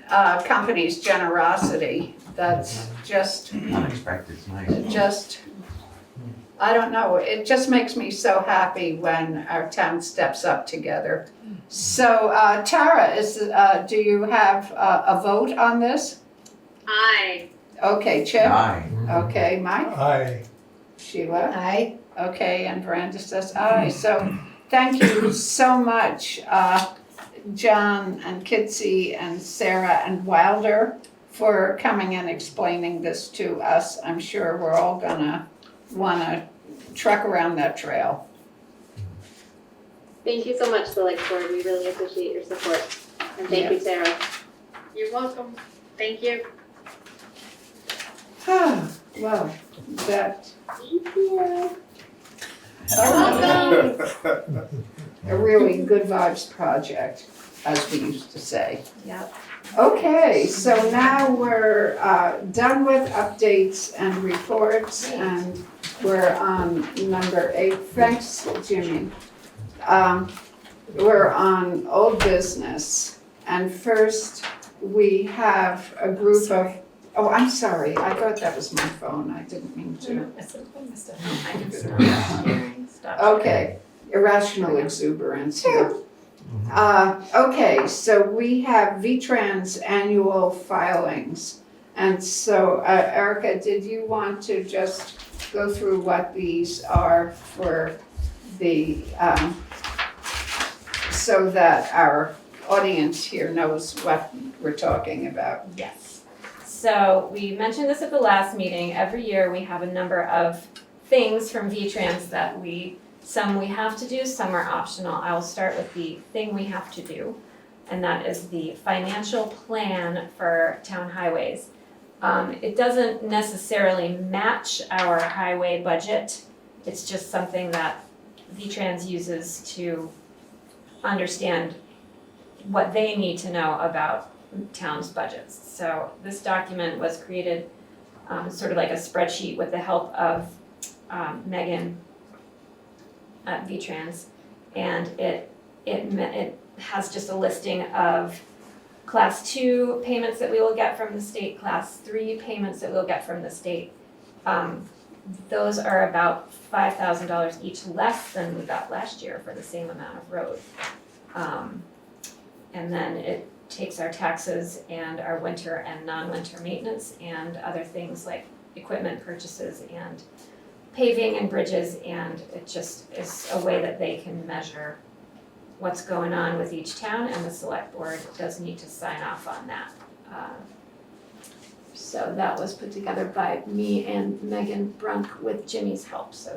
company's generosity. That's just, Unexpected, it's nice. just, I don't know, it just makes me so happy when our town steps up together. So Tara, do you have a vote on this? Aye. Okay, Chip? Aye. Okay, Mike? Aye. Sheila? Aye. Okay, and Brenda says aye. So thank you so much, John and Kitsy and Sarah and Wilder, for coming and explaining this to us. I'm sure we're all gonna wanna truck around that trail. Thank you so much, Select Board. We really appreciate your support. And thank you, Sarah. You're welcome. Thank you. Well, that, Thank you. a really good vibes project, as we used to say. Yep. Okay, so now we're done with updates and reports, and we're on number 8. Thanks, Jimmy. We're on old business, and first we have a group of, oh, I'm sorry, I thought that was my phone, I didn't mean to. Okay, irrational exuberance here. Okay, so we have VTrans annual filings. And so, Erica, did you want to just go through what these are for the, so that our audience here knows what we're talking about. Yes. So we mentioned this at the last meeting. Every year we have a number of things from VTrans that some we have to do, some are optional. I will start with the thing we have to do, and that is the financial plan for town highways. It doesn't necessarily match our highway budget. It's just something that VTrans uses to understand what they need to know about towns' budgets. So this document was created sort of like a spreadsheet with the help of Megan at VTrans, and it has just a listing of Class 2 payments that we will get from the state, Class 3 payments that we'll get from the state. Those are about $5,000 each less than we got last year for the same amount of road. And then it takes our taxes and our winter and non-winter maintenance and other things like equipment purchases and paving and bridges, and it just is a way that they can measure what's going on with each town, and the select board does need to sign off on that. So that was put together by me and Megan Brunk with Jimmy's help, so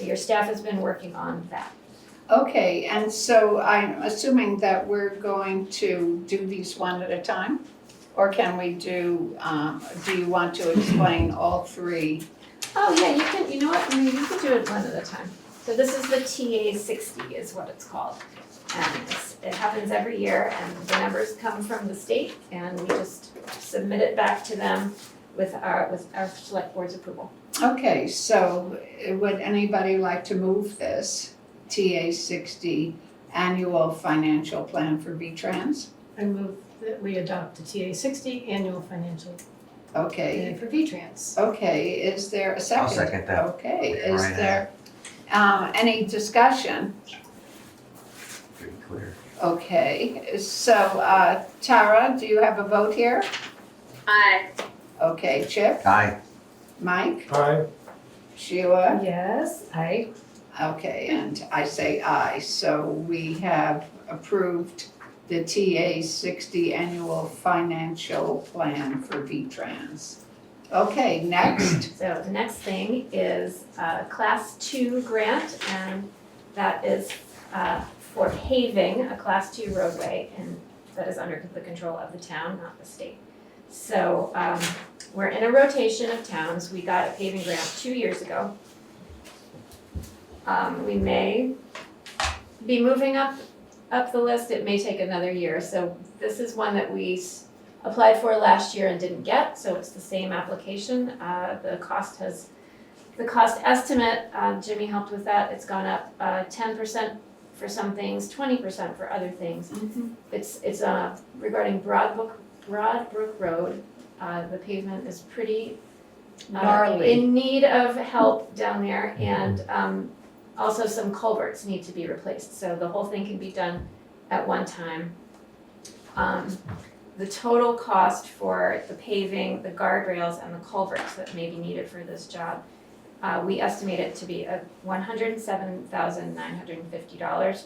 your staff has been working on that. Okay, and so I'm assuming that we're going to do these one at a time? Or can we do you want to explain all three? Oh yeah, you can, you know what, I mean, you can do it one at a time. So this is the TA 60 is what it's called. And it happens every year, and the numbers come from the state, and we just submit it back to them with our select board's approval. Okay, so would anybody like to move this TA 60 annual financial plan for VTrans? I move that we adopt the TA 60 annual financial Okay, plan for VTrans. okay, is there a second? I'll second that. Okay, is Right there any discussion? Pretty clear. Okay, so Tara, do you have a vote here? Aye. Okay, Chip, Aye. Mike, Aye. Sheila? Yes, I. Okay, and I say aye, so we have approved the TA 60 annual financial plan for VTrans. Okay, next. So the next thing is a Class 2 grant, and that is for paving a Class 2 roadway, and that is under the control of the town, not the state. So we're in a rotation of towns. We got a paving grant 2 years ago. We may be moving up the list. It may take another year. So this is one that we applied for last year and didn't get, so it's the same application. The cost estimate, Jimmy helped with that. It's gone up 10% for some things, 20% for other things. Mm-hmm. It's regarding Broadbrook Road. The pavement is pretty Gnarly. in need of help down there, and also some culverts need to be replaced. So the whole thing can be done at one time. The total cost for the paving, the guardrails, and the culverts that may be needed for this job, we estimate it to be $107,950.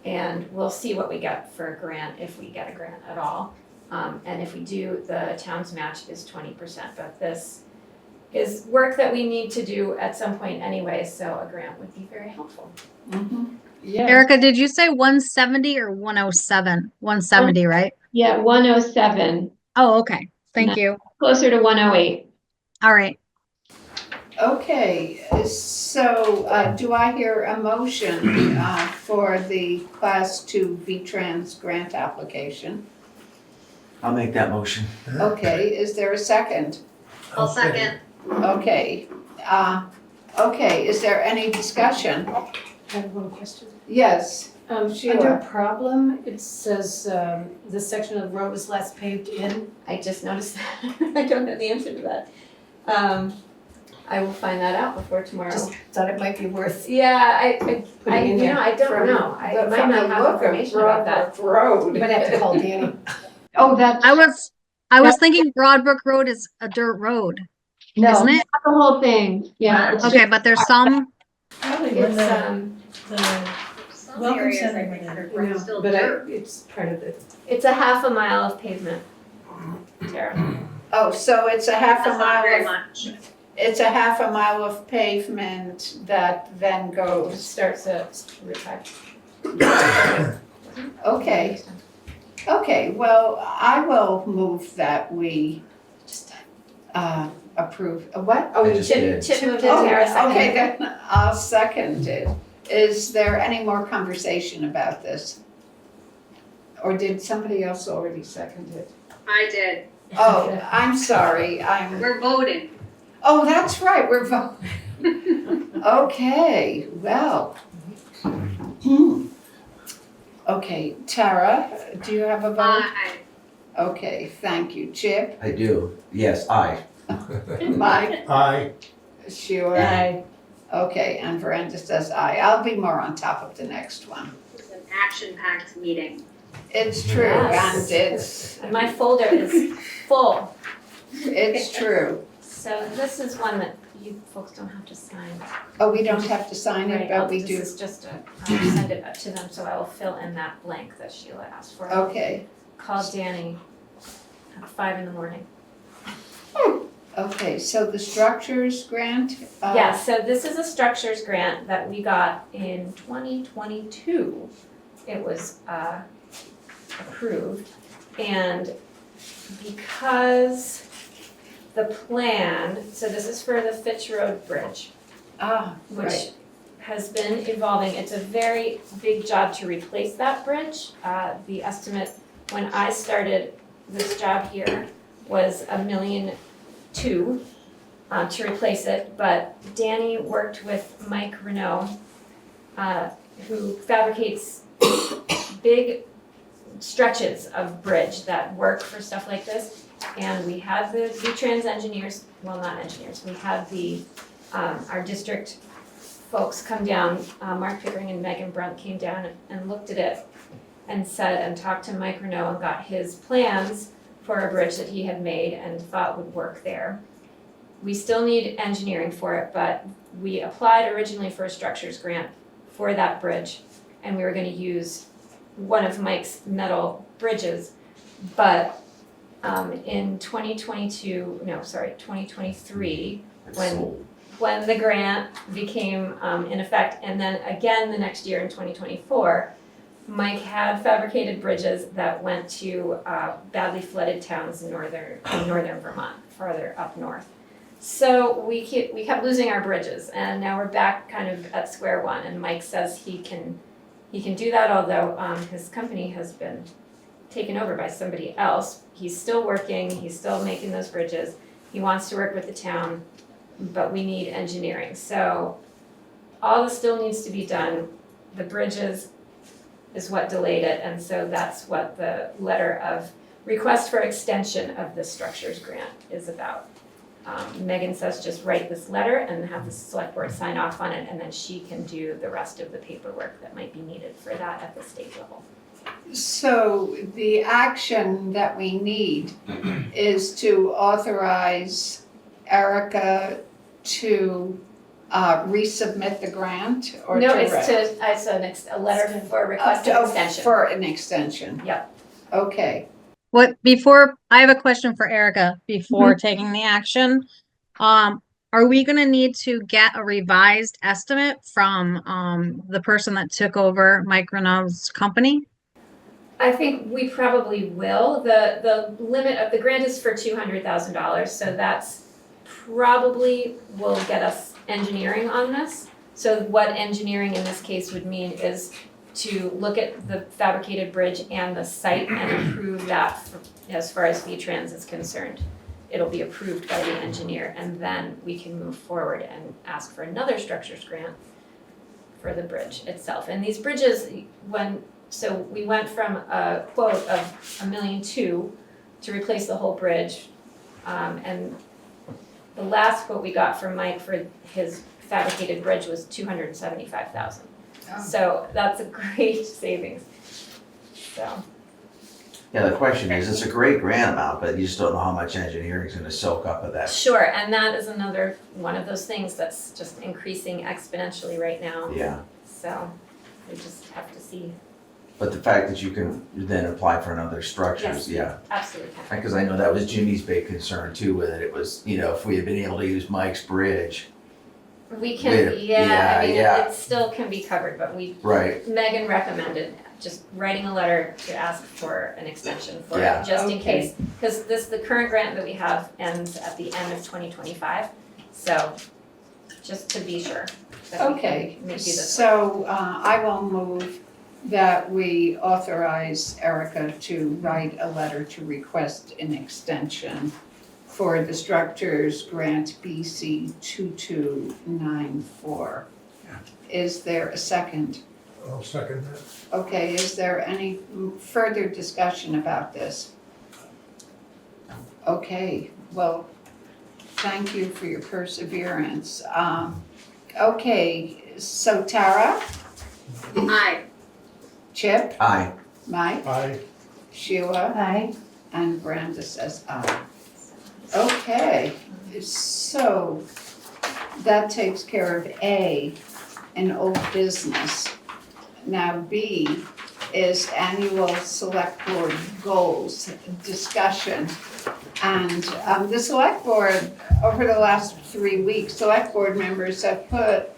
And we'll see what we get for a grant, if we get a grant at all. And if we do, the town's match is 20%, but this is work that we need to do at some point anyway, so a grant would be very helpful. Mm-hmm. Yeah. Erica, did you say 170 or 107? 170, right? Yeah, 107, Oh, okay. Thank you. closer to 108. All right. Okay, so do I hear a motion for the Class 2 VTrans grant application? I'll make that motion. Okay, is there a second? I'll second. Okay, okay, is there any discussion? I have one question. Yes, Under Sheila. problem, it says this section of the road is less paved in. I just noticed that. I don't know the answer to that. I will find that out before tomorrow. Just thought it might be worth Yeah, putting in I there. don't know. I might not have information about that. Road. You might have to call Danny. Oh, that's. I was thinking Broadbrook Road is a dirt road, No, isn't it? not the whole thing. Yeah. It's Okay, but there's some. Probably It's when the Some Welcome areas, I Center, think, whatever. are still dirt. It's part of the. It's a half a mile of pavement, Tara. Oh, so it's a half a That's not very mile, much. it's a half a mile of pavement that then It goes, starts at Route 5. okay. Okay, well, I will move that we approve, what? I just did. Chip moved it, Oh, Tara okay, seconded. then I'll second it. Is there any more conversation about this? Or did somebody else already second it? I did. Oh, I'm sorry, We're voting. oh, that's right, we're voting. Okay, well. Okay, Tara, do you have a vote? Aye. Okay, thank you. Chip? I do. Yes, aye. Mike? Aye. Sure. Aye. Okay, and Veranda says aye. I'll be more on top of the next one. It's an action-packed meeting. It's true, Yes. and it's, And my folder is full. it's true. So this is one that you folks don't have to sign. Oh, we don't have to sign it, Right, but we this do. is just I'll send it up to them, so I will fill in that blank that Sheila asked for. Okay, Call Danny at 5 in the morning. okay, so the structures grant? Yeah, so this is a structures grant that we got in 2022. It was approved, and because the plan, so this is for the Fitch Road Bridge, Ah, which right. has been evolving. It's a very big job to replace that bridge. The estimate when I started this job here was $1.2 million to replace it, but Danny worked with Mike Renault, who fabricates big stretches of bridge that work for stuff like this. And we had the VTrans engineers, well, not engineers, we had the, our district folks come down, Mark Pickering and Megan Brunt came down and looked at it and said, and talked to Mike Renault and got his plans for a bridge that he had made and thought would work there. We still need engineering for it, but we applied originally for a structures grant for that bridge, and we were gonna use one of Mike's metal bridges, but in 2023, when the grant became in effect, and then again the next year in 2024, Mike had fabricated bridges that went to badly flooded towns in northern Vermont, farther up north. So we kept losing our bridges, and now we're back kind of at square one. And Mike says he can do that, although his company has been taken over by somebody else. He's still working, he's still making those bridges. He wants to work with the town, but we need engineering. So all this still needs to be done. The bridges is what delayed it, and so that's what the letter of request for extension of the structures grant is about. Megan says just write this letter and have the select board sign off on it, and then she can do the rest of the paperwork that might be needed for that at the state level. So the action that we need is to authorize Erica to resubmit the grant or No, to it's a letter for request of extension. For an extension. Yep. Okay. I have a question for Erica before taking the action. Are we gonna need to get a revised estimate from the person that took over Mike Renault's company? I think we probably will. The limit of the grant is for $200,000, so that's probably will get us engineering on this. So what engineering in this case would mean is to look at the fabricated bridge and the site and approve that as far as VTrans is concerned. It'll be approved by the engineer, and then we can move forward and ask for another structures grant for the bridge itself. And these bridges, so we went from a quote of $1.2 million to replace the whole bridge. And the last quote we got from Mike for his fabricated bridge was $275,000. Oh. So that's a great savings. So, Yeah, the question is, it's a great grant amount, but you just don't know how much engineering is gonna soak up of that. sure, and that is another one of those things that's just increasing exponentially right now. Yeah. So, we just have to see. But the fact that you can then apply for another structures, Yes. yeah. Absolutely can. Because I know that was Jimmy's big concern too with it. It was, if we had been able to use Mike's bridge. We can, Yeah, I mean, yeah. it still can be covered, but Right. Megan recommended just writing a letter to ask for an extension for Yeah. it, just in Okay. case. Because the current grant that we have ends at the end of 2025, so just to be sure that we Okay, can make do this. so I will move that we authorize Erica to write a letter to request an extension for the structures grant BC 2294. Is there a second? I'll second that. Okay, is there any further discussion about this? Okay, well, thank you for your perseverance. Okay, so Tara, Aye. Chip, Aye. Mike, Aye. Sheila, Aye. and Brenda says aye. Okay, so that takes care of A, in old business. Now B is annual select board goals discussion. And the select board, over the last 3 weeks, select board members have put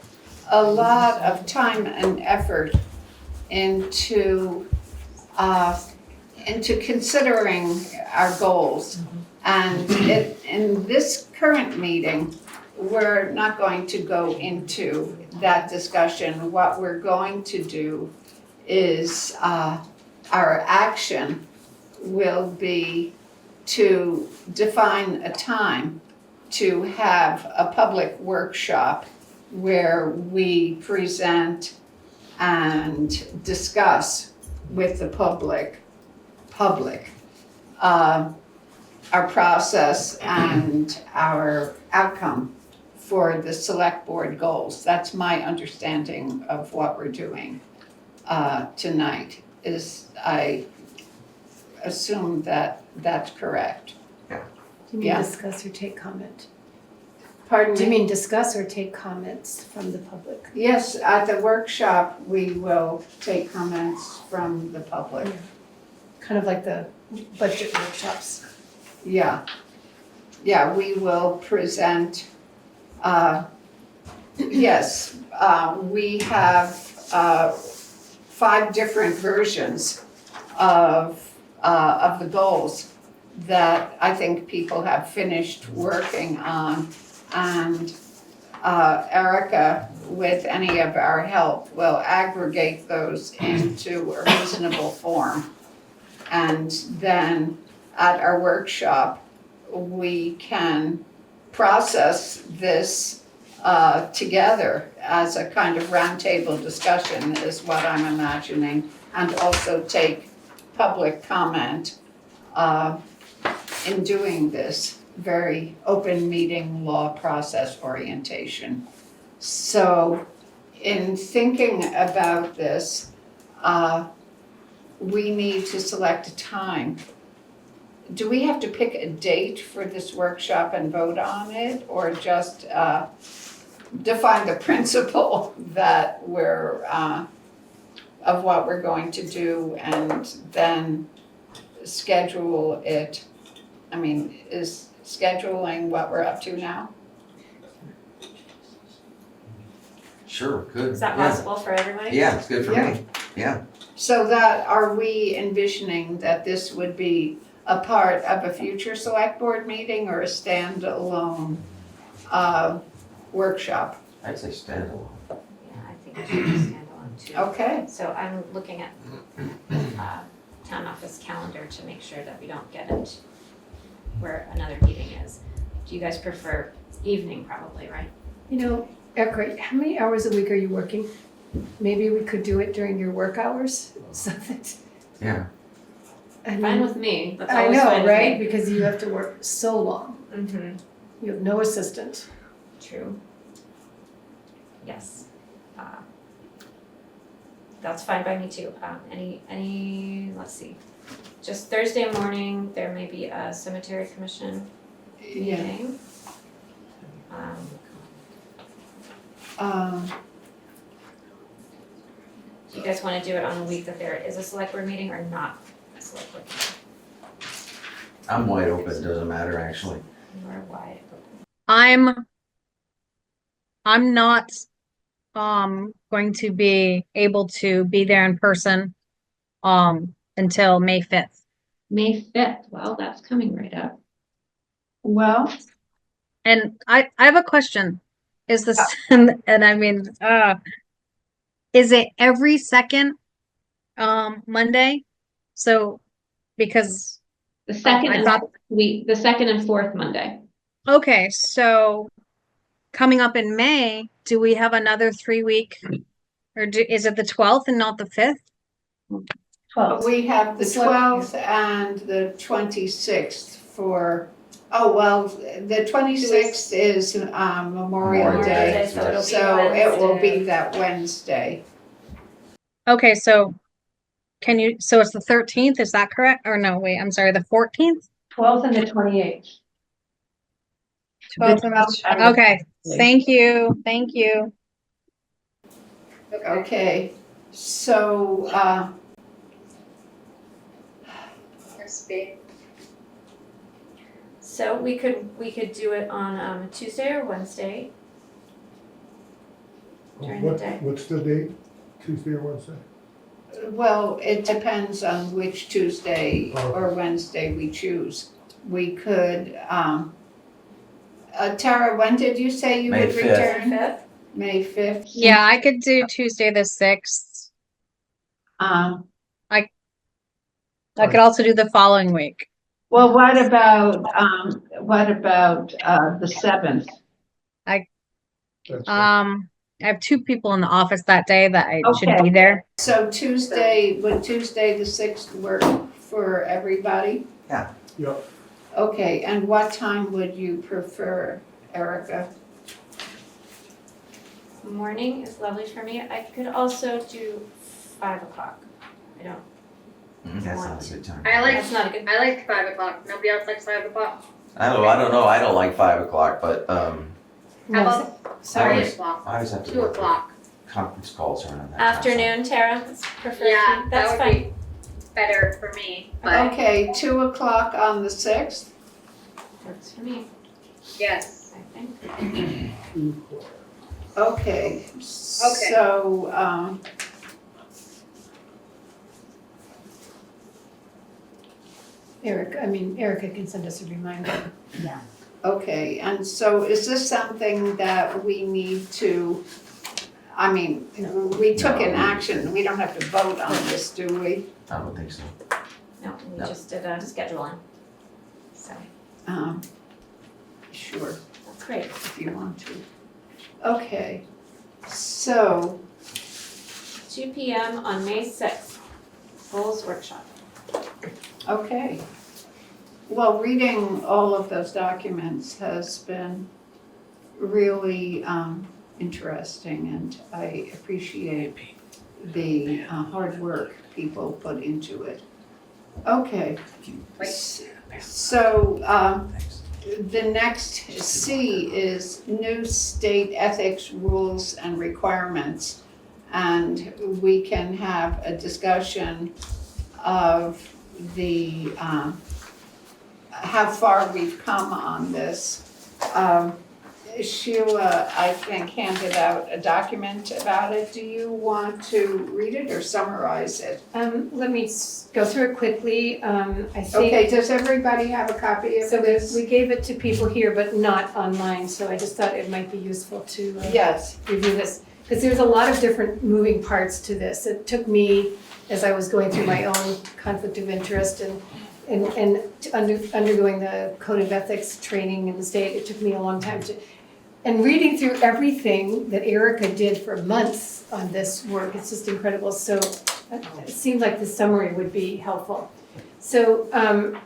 a lot of time and effort into considering our goals. And in this current meeting, we're not going to go into that discussion. What we're going to do is our action will be to define a time to have a public workshop where we present and discuss with the public our process and our outcome for the select board goals. That's my understanding of what we're doing tonight, is I assume that that's correct. Do you mean Yeah. discuss or take comment? Pardon Do you me? mean discuss or take comments from the public? Yes, at the workshop, we will take comments from the public. Kind of like the budget workshops. Yeah, we will present, yes, we have 5 different versions of the goals that I think people have finished working on. And Erica, with any of our help, will aggregate those into a reasonable form. And then at our workshop, we can process this together as a kind of roundtable discussion is what I'm imagining, and also take public comment in doing this very open meeting law process orientation. So in thinking about this, we need to select a time. Do we have to pick a date for this workshop and vote on it, or just define the principle that we're, of what we're going to do and then schedule it? I mean, is scheduling what we're up to now? Sure, good. Is that Yeah. possible for everybody? Yeah, it's good for Yeah. me. Yeah. So that, are we envisioning that this would be a part of a future select board meeting or a standalone workshop? I'd say standalone. Yeah, I think it should be standalone too. Okay, So I'm looking at town office calendar to make sure that we don't get it where another meeting is. Do you guys prefer evening probably, right? You know, Erica, how many hours a week are you working? Maybe we could do it during your work hours, so that. Yeah. I mean, Fine with me, that's I always fine know, with right? me. Because you have to work so long. Mm-hmm, You have no assistant. true. Yes. That's fine by me too. Let's see. Just Thursday morning, there may be a cemetery commission yeah. meeting. you guys wanna do it on a week that there is a select board meeting or not a select board meeting. I'm wide open, it doesn't matter actually. You are wide open. I'm not going to be able to be there in person until May 5th. May 5th, well, that's coming right up. Well, And I have a question. Is this and I mean is it every second Monday? So because The second I and thought the second and fourth Monday. okay, so coming up in May, do we have another 3-week or is it the 12th and not the 5th? we have the Select- 12th and the 26th for, oh, well, the 26th is Memorial Memorial Day. Day, so it'll be So it will Wednesday. be that Wednesday. Okay, so so it's the 13th, is that correct? Or no, wait, I'm sorry, the 14th? 12th and the 28th. 12th and okay, thank you. Okay, so, So we could do it on Tuesday or Wednesday during the day. What's the date? Tuesday or Wednesday? well, it depends on which Tuesday or Wednesday we choose. We could, Tara, when did you say you May would 5th. return? 5th? May 5th? Yeah, I could do Tuesday the 6th. I could also do the following week. Well, what about the 7th? That's I have 2 people in the office that day that I should Okay. be there. So would Tuesday the 6th work for everybody? Yep. Okay, and what time would you prefer, Erica? Morning is lovely for me. I could also do 5 o'clock. I don't, That's not a good time. that's not a good. I like 5 o'clock. Nobody else likes 5 o'clock. I don't know, I don't like 5 o'clock, but, How about Sorry. 3 o'clock? I always have to 2 work o'clock? conference calls around that time. Afternoon, Tara, that's preferred. Yeah, That's that fine. would be better for me, but Okay, 2 o'clock on the 6th? Works for me, yes. I think. Okay, so, Erica can send us a reminder. okay, and so is this something that we need to, we took an action, we don't have to vote on this, do we? I don't think so. No, we No. just did a scheduling. So, Sure, that's great. if you want to. Okay, so, 2 PM on May 6th, goals workshop. okay. Well, reading all of those documents has been really interesting, and I appreciate the hard work people put into it. Okay, so the next C is new state ethics rules and requirements. And we can have a discussion of the, how far we've come on this. Sheila, I think, handed out a document about it. Do you want to read it or summarize it? Let me go through it quickly. I think. Okay, does everybody have a copy of So this? we gave it to people here, but not online, so I just thought it might be useful to Yes, review this. Because there's a lot of different moving parts to this. It took me, as I was going through my own conflict of interest and undergoing the code of ethics training in the state, it took me a long time and reading through everything that Erica did for months on this work, it's just incredible. So it seemed like the summary would be helpful. So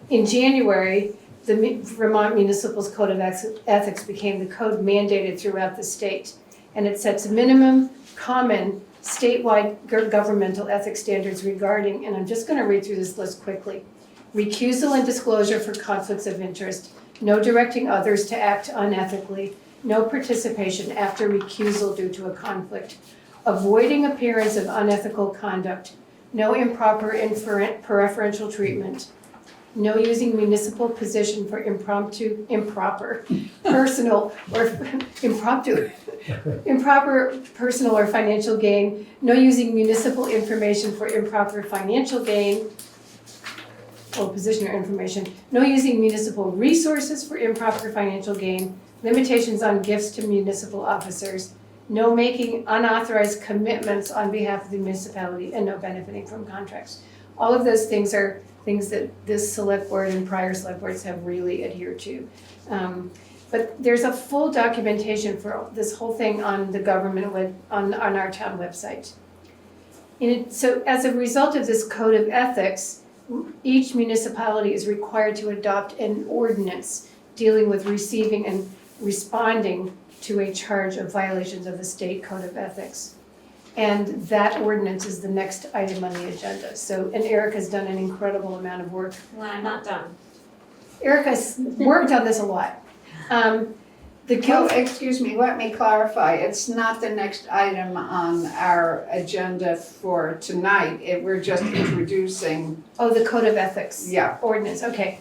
in January, the Vermont Municipal's Code of Ethics became the code mandated throughout the state. And it sets minimum common statewide governmental ethics standards regarding, and I'm just going to read through this list quickly. Recusal and disclosure for conflicts of interest, no directing others to act unethically, no participation after recusal due to a conflict, avoiding appearance of unethical conduct, no improper preferential treatment, no using municipal position for improper personal or improper personal or financial gain, no using municipal information for improper financial gain or position or information, no using municipal resources for improper financial gain, limitations on gifts to municipal officers, no making unauthorized commitments on behalf of the municipality, and no benefiting from contracts. All of those things are things that this select board and prior select boards have really adhered to. But there's a full documentation for this whole thing on the government on our town website. So as a result of this code of ethics, each municipality is required to adopt an ordinance dealing with receiving and responding to a charge of violations of the state code of ethics. And that ordinance is the next item on the agenda. So, and Erica's done an incredible amount of work. Well, I'm not done. Erica's worked on this a lot. Excuse me, let me clarify. It's not the next item on our agenda for tonight. We're just introducing. Oh, the code of ethics. Yeah. Ordinance, okay.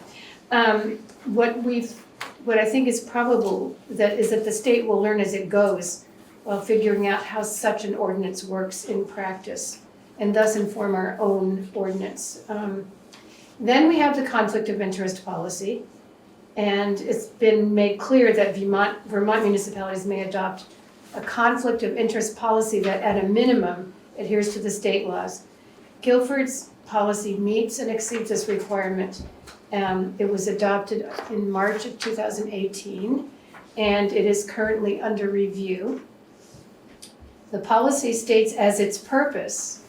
What I think is probable is that the state will learn as it goes while figuring out how such an ordinance works in practice and thus inform our own ordinance. Then we have the conflict of interest policy. And it's been made clear that Vermont municipalities may adopt a conflict of interest policy that at a minimum adheres to the state laws. Guilford's policy meets and exceeds this requirement. It was adopted in March of 2018, and it is currently under review. The policy states as its purpose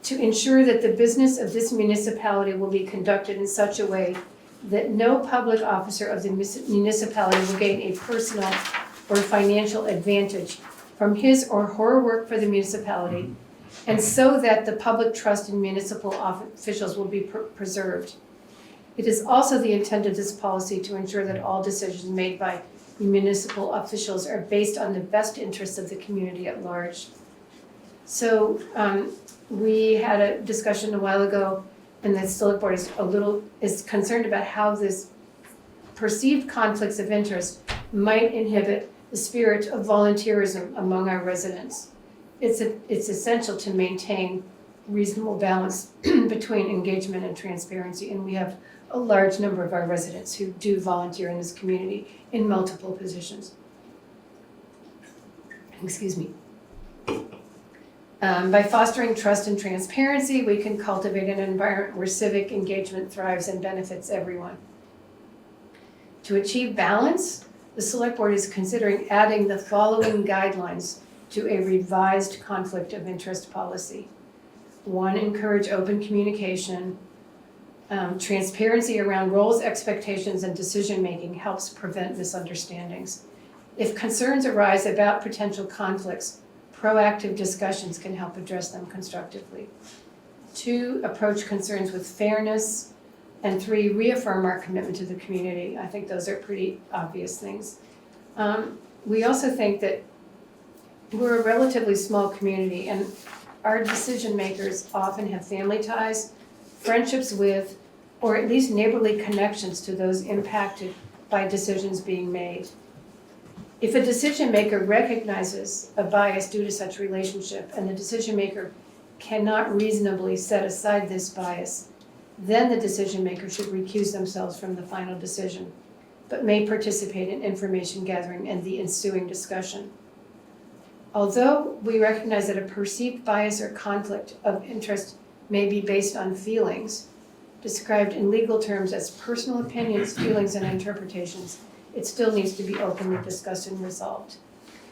to ensure that the business of this municipality will be conducted in such a way that no public officer of the municipality will gain a personal or financial advantage from his or her work for the municipality, and so that the public trust in municipal officials will be preserved. It is also the intent of this policy to ensure that all decisions made by municipal officials are based on the best interests of the community at large. So we had a discussion a while ago, and the select board is concerned about how this perceived conflicts of interest might inhibit the spirit of volunteerism among our residents. It's essential to maintain reasonable balance between engagement and transparency, and we have a large number of our residents who do volunteer in this community in multiple positions. Excuse me. By fostering trust and transparency, we can cultivate an environment where civic engagement thrives and benefits everyone. To achieve balance, the select board is considering adding the following guidelines to a revised conflict of interest policy. 1, encourage open communication. Transparency around roles, expectations, and decision-making helps prevent misunderstandings. If concerns arise about potential conflicts, proactive discussions can help address them constructively. 2, approach concerns with fairness. And 3, reaffirm our commitment to the community. I think those are pretty obvious things. We also think that we're a relatively small community, and our decision makers often have family ties, friendships with, or at least neighborly connections to those impacted by decisions being made. If a decision maker recognizes a bias due to such relationship and the decision maker cannot reasonably set aside this bias, then the decision maker should recuse themselves from the final decision, but may participate in information gathering and the ensuing discussion. Although we recognize that a perceived bias or conflict of interest may be based on feelings, described in legal terms as personal opinions, feelings, and interpretations, it still needs to be openly discussed and resolved.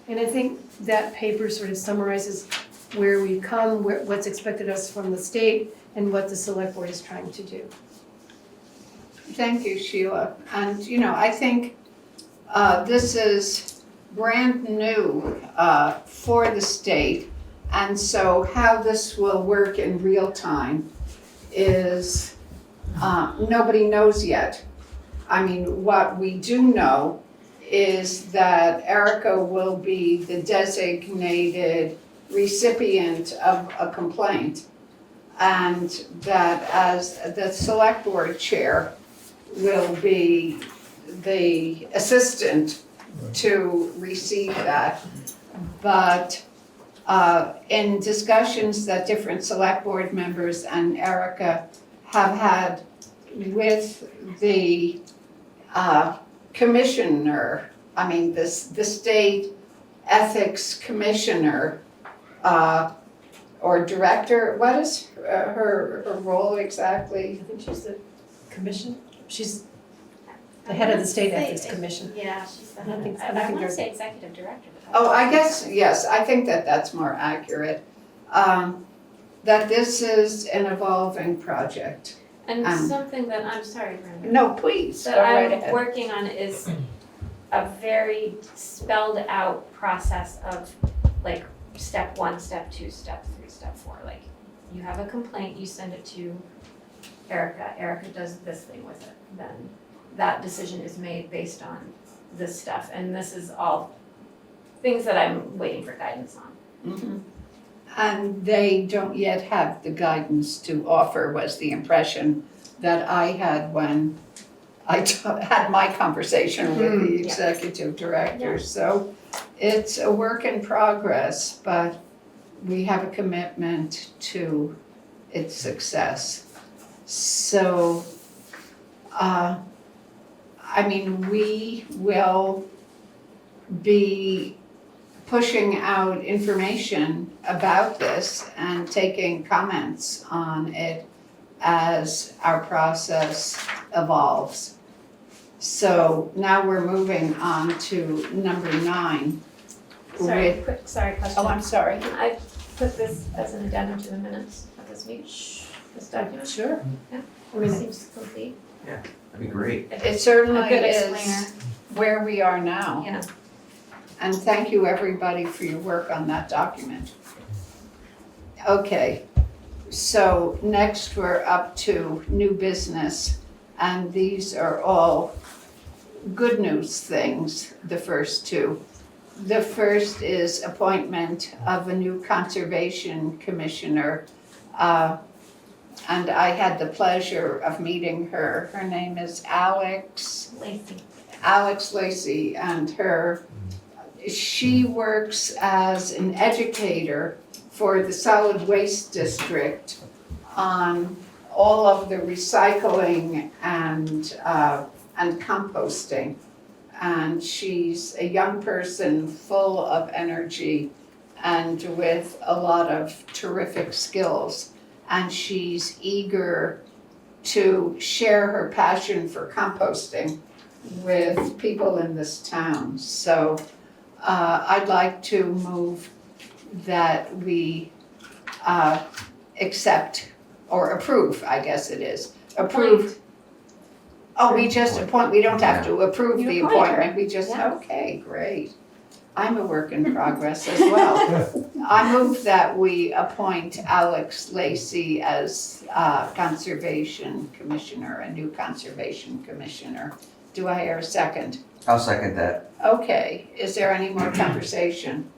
And I think that paper sort of summarizes where we've come, what's expected of us from the state, and what the select board is trying to do. Thank you, Sheila. And, I think this is brand new for the state. And so how this will work in real time is nobody knows yet. I mean, what we do know is that Erica will be the designated recipient of a complaint. And that as the select board chair will be the assistant to receive that. But in discussions that different select board members and Erica have had with the commissioner, the state ethics commissioner, or director, what is her role exactly? I think she's the commission, she's the head of the state ethics commission. Yeah, she's the I don't head. think- I I don't think want to there's- say executive director. but Oh, I guess, yes, I think that that's more accurate. That this is an evolving project. And something that, I'm sorry, Brenda. No, please, go That right I'm ahead. working on is a very spelled out process of like step 1, step 2, step 3, step 4. Like you have a complaint, you send it to Erica. Erica does this thing with it. Then that decision is made based on this stuff. And this is all things that I'm waiting for guidance on. Mhm. And they don't yet have the guidance to offer, was the impression that I had when I had my conversation with the executive director. So it's a work in progress, but we have a commitment to its success. So, we will be pushing out information about this and taking comments on it as our process evolves. So now we're moving on to number 9. Sorry, with- quick, sorry, question. Oh, I'm sorry. Can I put this as an addendum to the minutes of this meeting? This document? Sure. Seems complete. That'd be great. It certainly A good is explainer. where we are now. Yeah. And thank you, everybody, for your work on that document. Okay, so next we're up to new business, and these are all good news things, the first two. The first is appointment of a new conservation commissioner. And I had the pleasure of meeting her. Her name is Alex Lacey, and she works as an educator for the solid waste district on all of the recycling and composting. And she's a young person full of energy and with a lot of terrific skills. And she's eager to share her passion for composting with people in this town. So I'd like to move that we accept or approve, I guess it is. Approve. Oh, we just appoint, we don't have to approve You the appoint her. appointment, we just, Yeah. okay, great. I'm a work in progress as well. I move that we appoint Alex Lacey as Conservation Commissioner, a new Conservation Commissioner. Do I hear a second? I'll second that. Okay, is there any more conversation?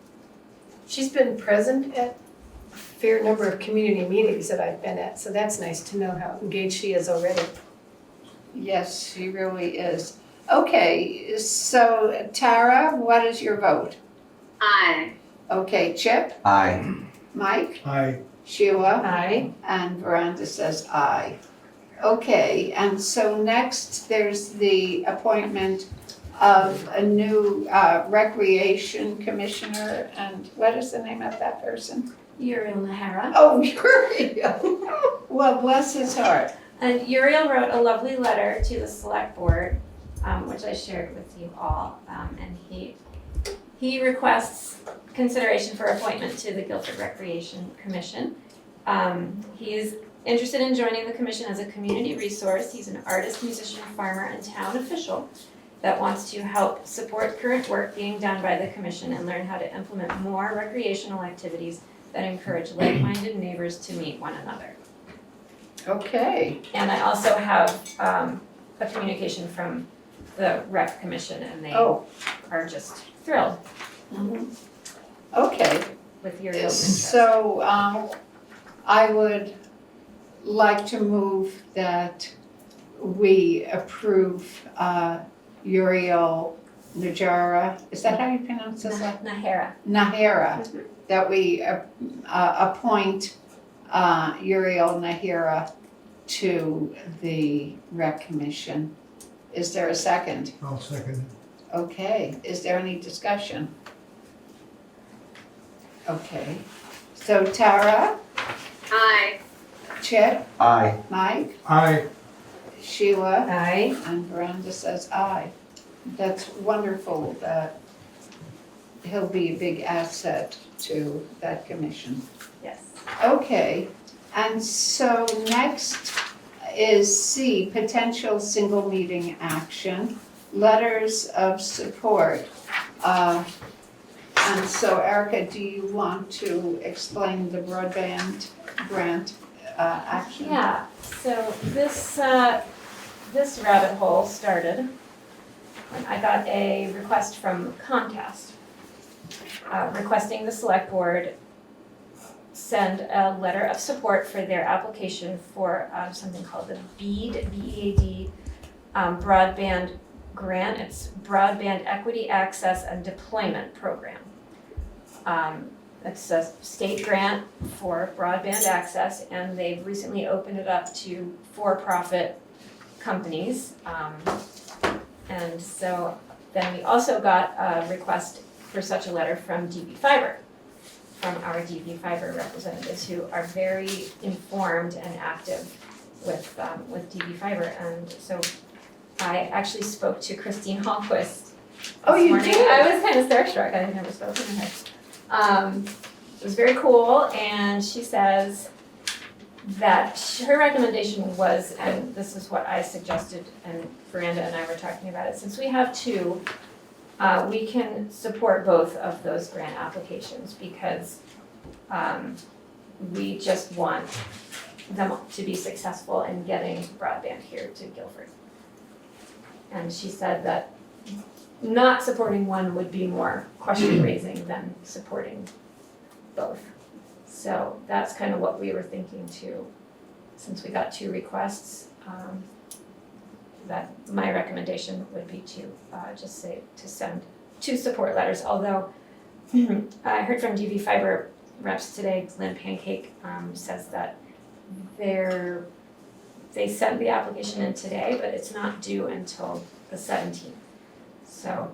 She's been present at a fair number of community meetings that I've been at, so that's nice to know how engaged she is already. Yes, she really is. Okay, so Tara, what is your vote? Aye. Okay, Chip, Aye. Mike, Aye. Sheila, Aye. and Veranda says aye. Okay, and so next there's the appointment of a new recreation commissioner, and what is the name of that person? Uriel Nahara. Oh, Uriel. Well, bless his heart. And Uriel wrote a lovely letter to the select board, which I shared with you all, and he requests consideration for appointment to the Guilford Recreation Commission. He's interested in joining the commission as a community resource. He's an artist, musician, farmer, and town official that wants to help support current work being done by the commission and learn how to implement more recreational activities that encourage like-minded neighbors to meet one another. Okay, And I also have a communication from the rec commission, and they oh, are just thrilled. mhm. Okay, with your open trust. So, I would like to move that we approve, Uriel Najara, is that how you pronounce this? Nahara. Nahara, that we appoint Uriel Nahara to the Rec Commission. Is there a second? I'll second Okay, is there any discussion? Okay, so Tara, Aye. Chip, Aye. Mike, it. Aye. Sheila, Aye. and Miranda says aye. That's wonderful that he'll be a big asset to that commission. Yes. Okay, and so next is C, potential single meeting action, letters of support. And so Erica, do you want to explain the broadband grant action? Yeah, so this rabbit hole started when I got a request from Comcast requesting the select board send a letter of support for their application for something called the BEAD, B-E-A-D, broadband grant. It's Broadband Equity Access and Deployment Program. It's a state grant for broadband access, and they've recently opened it up to for-profit companies. And so then we also got a request for such a letter from DB Fiber, from our DB Fiber representatives who are very informed and active with DB Fiber. And so I actually spoke to Christine Hallquist Oh, this you morning. did? I was kind of starstruck. I had never spoken to her. It was very cool, and she says that her recommendation was, and this is what I suggested, and Miranda and I were talking about it, since we have two, we can support both of those grant applications because we just want them to be successful in getting broadband here to Guilford. And she said that not supporting one would be more question raising than supporting both. So that's kind of what we were thinking too, since we got two requests. That my recommendation would be to just say to send two support letters, although I heard from DB Fiber reps today, Lynn Pancake says that they sent the application in today, but it's not due until the 17th. So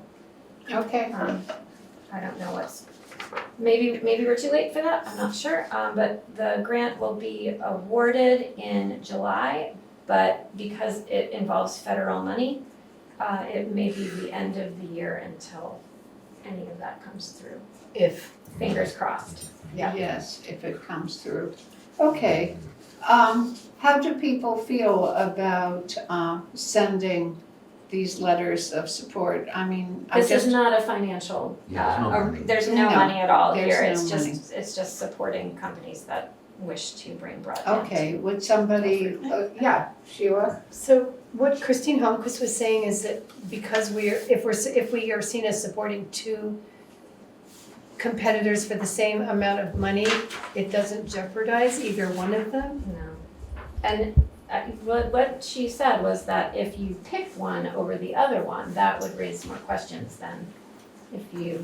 Okay, I don't know maybe we're too late for that, I'm not sure. But the grant will be awarded in July, but because it involves federal money, it may be the end of the year until any of that comes through. If, Fingers crossed. Yeah. yes, if it comes through. Okay, how do people feel about sending these letters of support? I mean, This is not a financial, Yeah, there's no money. there's no No, money at all there's here. no It's just supporting companies that wish to bring broadband. Okay, would somebody, yeah, Sheila? so what Christine Holmquist was saying is that because if we are seen as supporting two competitors for the same amount of money, it doesn't jeopardize either one of them? No. And what she said was that if you picked one over the other one, that would raise more questions than if you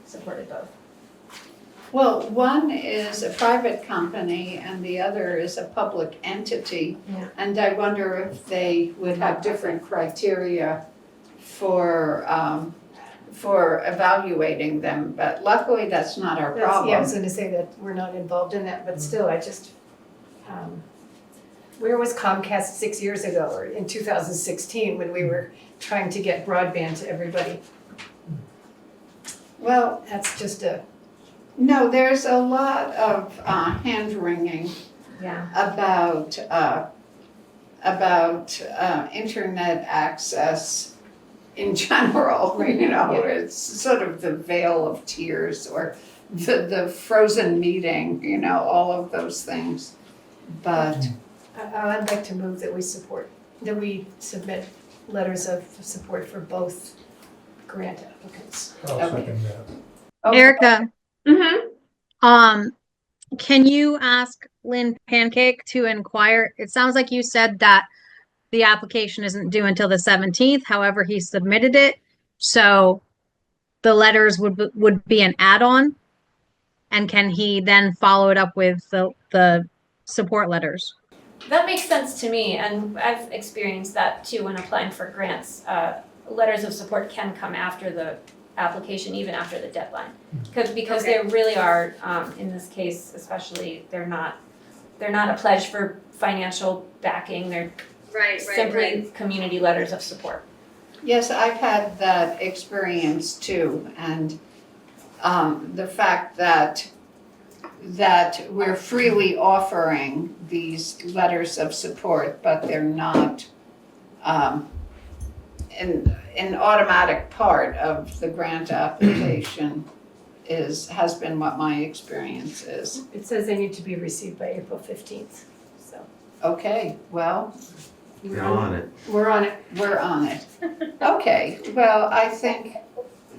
supported both. Well, one is a private company and the other is a public entity. Yeah. And I wonder if they would have different criteria for evaluating them, but luckily that's not our problem. Yeah, I was gonna say that we're not involved in that, but still, I just, where was Comcast 6 years ago, or in 2016, when we were trying to get broadband to everybody? Well, That's just a, no, there's a lot of hand-wringing Yeah. about internet access in general, you know, it's sort of the veil of tears or the frozen meeting, you know, all of those things. But I'd like to move that we submit letters of support for both grant applicants. I'll Okay. second that. okay, Erica, Mm-hmm. Can you ask Lynn Pancake to inquire? It sounds like you said that the application isn't due until the 17th. However, he submitted it. So the letters would be an add-on. And can he then follow it up with the support letters? That makes sense to me, and I've experienced that too when applying for grants. Letters of support can come after the application, even after the deadline. Because Okay. they really are, in this case especially, they're not a pledge for financial backing, they're simply community letters of support. Yes, I've had that experience too, and the fact that we're freely offering these letters of support, but they're not an automatic part of the grant application has been what my experience is. It says they need to be received by April 15th, so. Okay, well, We're on it. we're on it. Okay, well, I think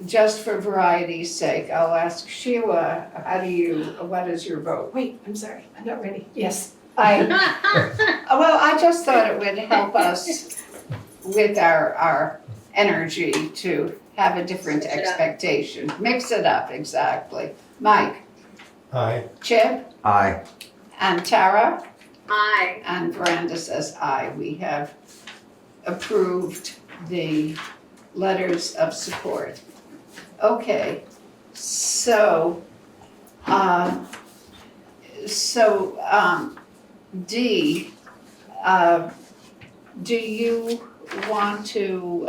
just for variety's sake, I'll ask Sheila, what is your vote? Wait, I'm sorry, I'm not ready. Yes. Well, I just thought it would help us with our energy to have a different expectation. Mix it up, exactly. Mike? Aye. Chip? Aye. And Tara? Aye. And Veranda says aye. We have approved the letters of support. Okay, so, D, do you want to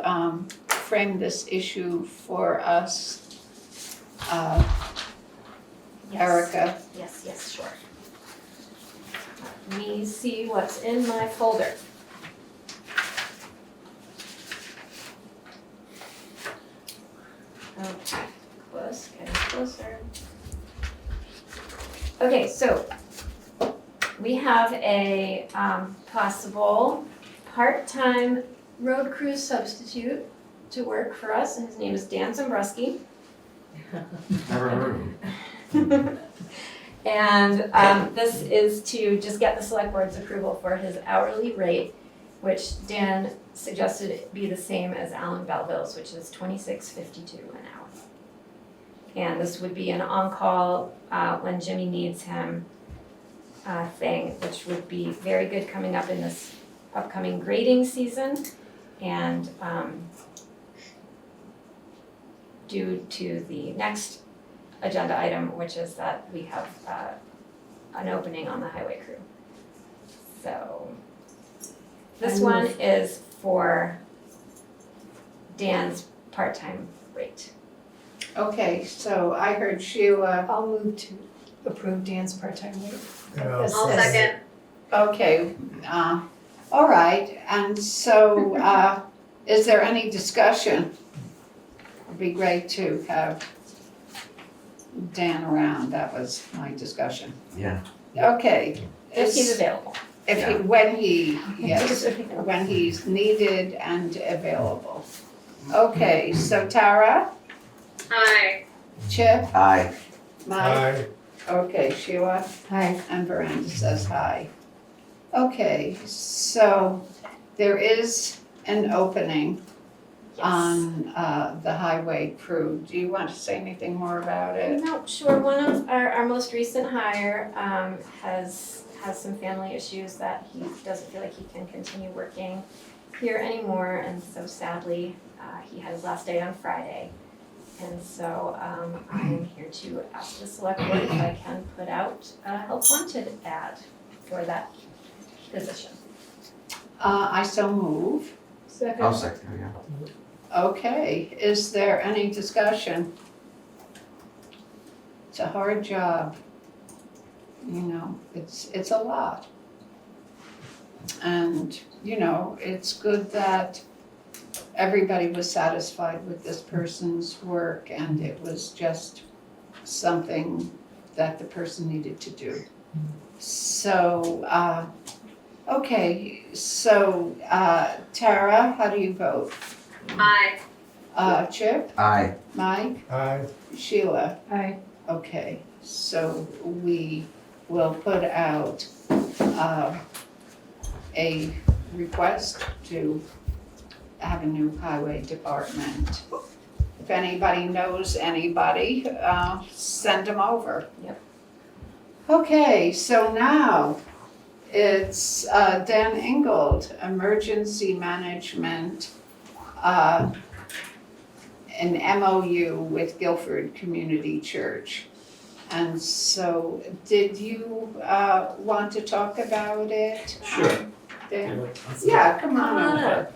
frame this issue for us, Erica? Yes, sure. Let me see what's in my folder. Okay, getting closer. Okay, so we have a possible part-time road crew substitute to work for us, and his name is Dan Zambruski. Never heard of him. And this is to just get the select board's approval for his hourly rate, which Dan suggested it be the same as Alan Belleville's, which is $26.52 an hour. And this would be an on-call when Jimmy needs him thing, which would be very good coming up in this upcoming grading season. And due to the next agenda item, which is that we have an opening on the highway crew. So this one is for Dan's part-time rate. Okay, so I heard Sheila. I'll move to approve Dan's part-time rate. Yeah. I'll second. Okay, all right, and so, is there any discussion? It'd be great to have Dan around, that was my discussion. Yeah. Okay. If he's available. When he's needed and available. Okay, so Tara, Aye. Chip, Aye. Mike, Aye. okay, Sheila, Aye. and Veranda says hi. Okay, so there is an opening on the highway crew. Do you want to say anything more about it? No, sure. One of our most recent hire has some family issues that he doesn't feel like he can continue working here anymore, and so sadly he had his last day on Friday. And so I'm here to ask the select board if I can put out a help wanted ad for that position. I so move. Second. I'll second, yeah. Okay, is there any discussion? It's a hard job. You know, it's a lot. And, you know, it's good that everybody was satisfied with this person's work and it was just something that the person needed to do. So, okay, so Tara, how do you vote? Aye. Chip, Aye. Mike, Aye. Sheila, Aye. okay. So we will put out a request to have a new highway department. If anybody knows anybody, send them over. Yep. Okay, so now it's Dan Ingold, Emergency Management, an MOU with Guilford Community Church. And so, did you want to talk about it? Sure. Dan? Yeah, come on over.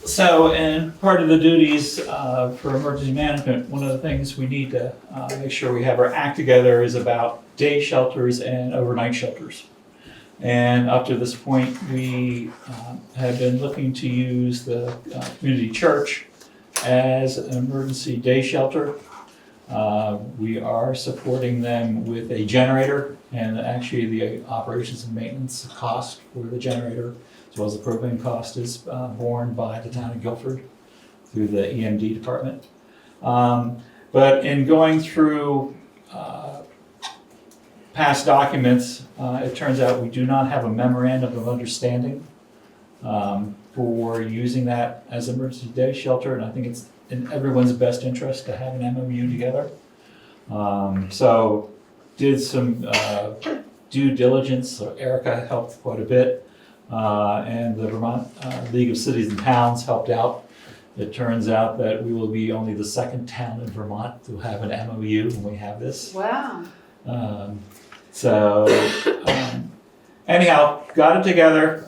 So, in part of the duties for emergency management, one of the things we need to make sure we have our act together is about day shelters and overnight shelters. And up to this point, we have been looking to use the community church as an emergency day shelter. We are supporting them with a generator, and actually the operations and maintenance cost for the generator, as well as the propane cost, is borne by the town of Guilford through the EMD department. But in going through past documents, it turns out we do not have a memorandum of understanding for using that as emergency day shelter, and I think it's in everyone's best interest to have an MOU together. So did some due diligence, so Erica helped quite a bit, and the Vermont League of Cities and Towns helped out. It turns out that we will be only the second town in Vermont to have an MOU when we have this. Wow. Anyhow, got it together.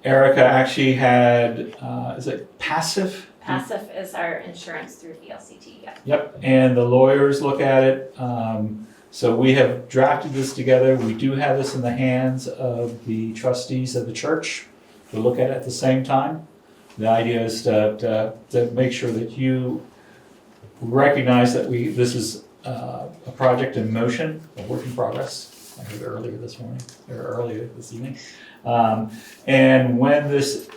Erica actually had, is it passive? Passive is our insurance through VLCT, yeah. Yep, and the lawyers look at it. So we have drafted this together. We do have this in the hands of the trustees of the church to look at it at the same time. The idea is to make sure that you recognize that this is a project in motion, a work in progress. I heard earlier this morning, or earlier this evening. And when this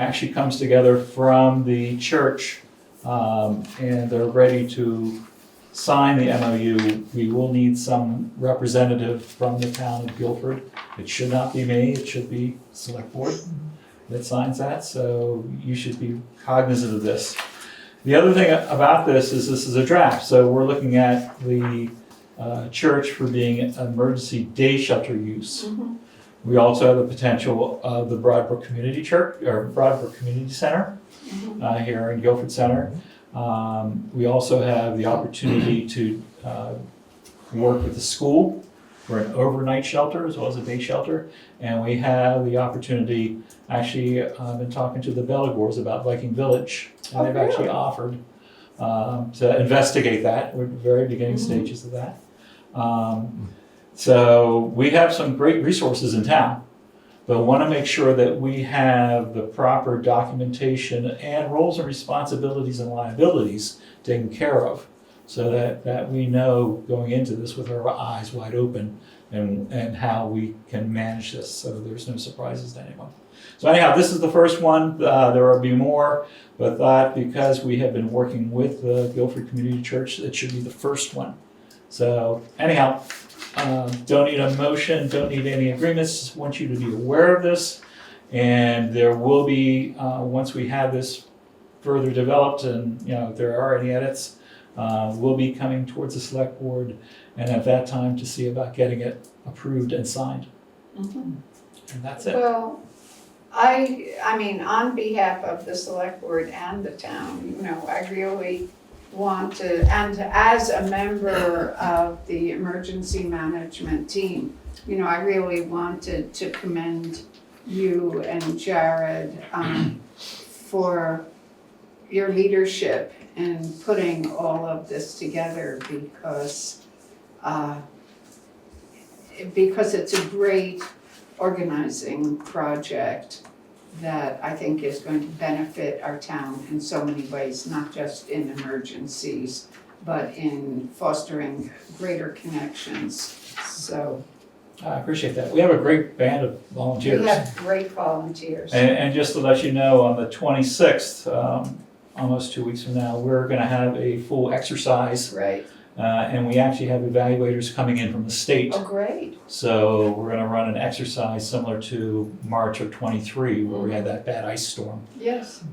actually comes together from the church and they're ready to sign the MOU, we will need some representative from the town of Guilford. It should not be me, it should be select board that signs that, so you should be cognizant of this. The other thing about this is a draft, so we're looking at the church for being an emergency day shelter use. Mm-hmm. We also have the potential of the Broadbrook Community Church, or Broadbrook Community Center here in Guilford Center. We also have the opportunity to work with the school for an overnight shelter as well as a day shelter. And we have the opportunity, actually, I've been talking to the Bellegores about Viking Village, and they've actually offered to investigate that. We're at the very beginning stages of that. So we have some great resources in town, but want to make sure that we have the proper documentation and roles and responsibilities and liabilities taken care of, so that we know going into this with our eyes wide open and how we can manage this so there's no surprises to anyone. So anyhow, this is the first one. There will be more, but thought because we have been working with the Guilford Community Church, it should be the first one. So anyhow, don't need a motion, don't need any agreements, just want you to be aware of this. And there will be, once we have this further developed and if there are any edits, we'll be coming towards the select board and at that time to see about getting it approved and signed. Mm-hmm. And that's it. Well, I mean, on behalf of the select board and the town, I really want to, and as a member of the emergency management team, I really wanted to commend you and Jared for your leadership in putting all of this together because it's a great organizing project that I think is going to benefit our town in so many ways, not just in emergencies, but in fostering greater connections. So I appreciate that. We have a great band of volunteers. we have great volunteers. And just to let you know, on the 26th, almost 2 weeks from now, we're gonna have a full exercise. Right. And we actually have evaluators coming in from the state. Oh, great. So we're gonna run an exercise similar to March of '23, where we had that bad ice storm. Yes.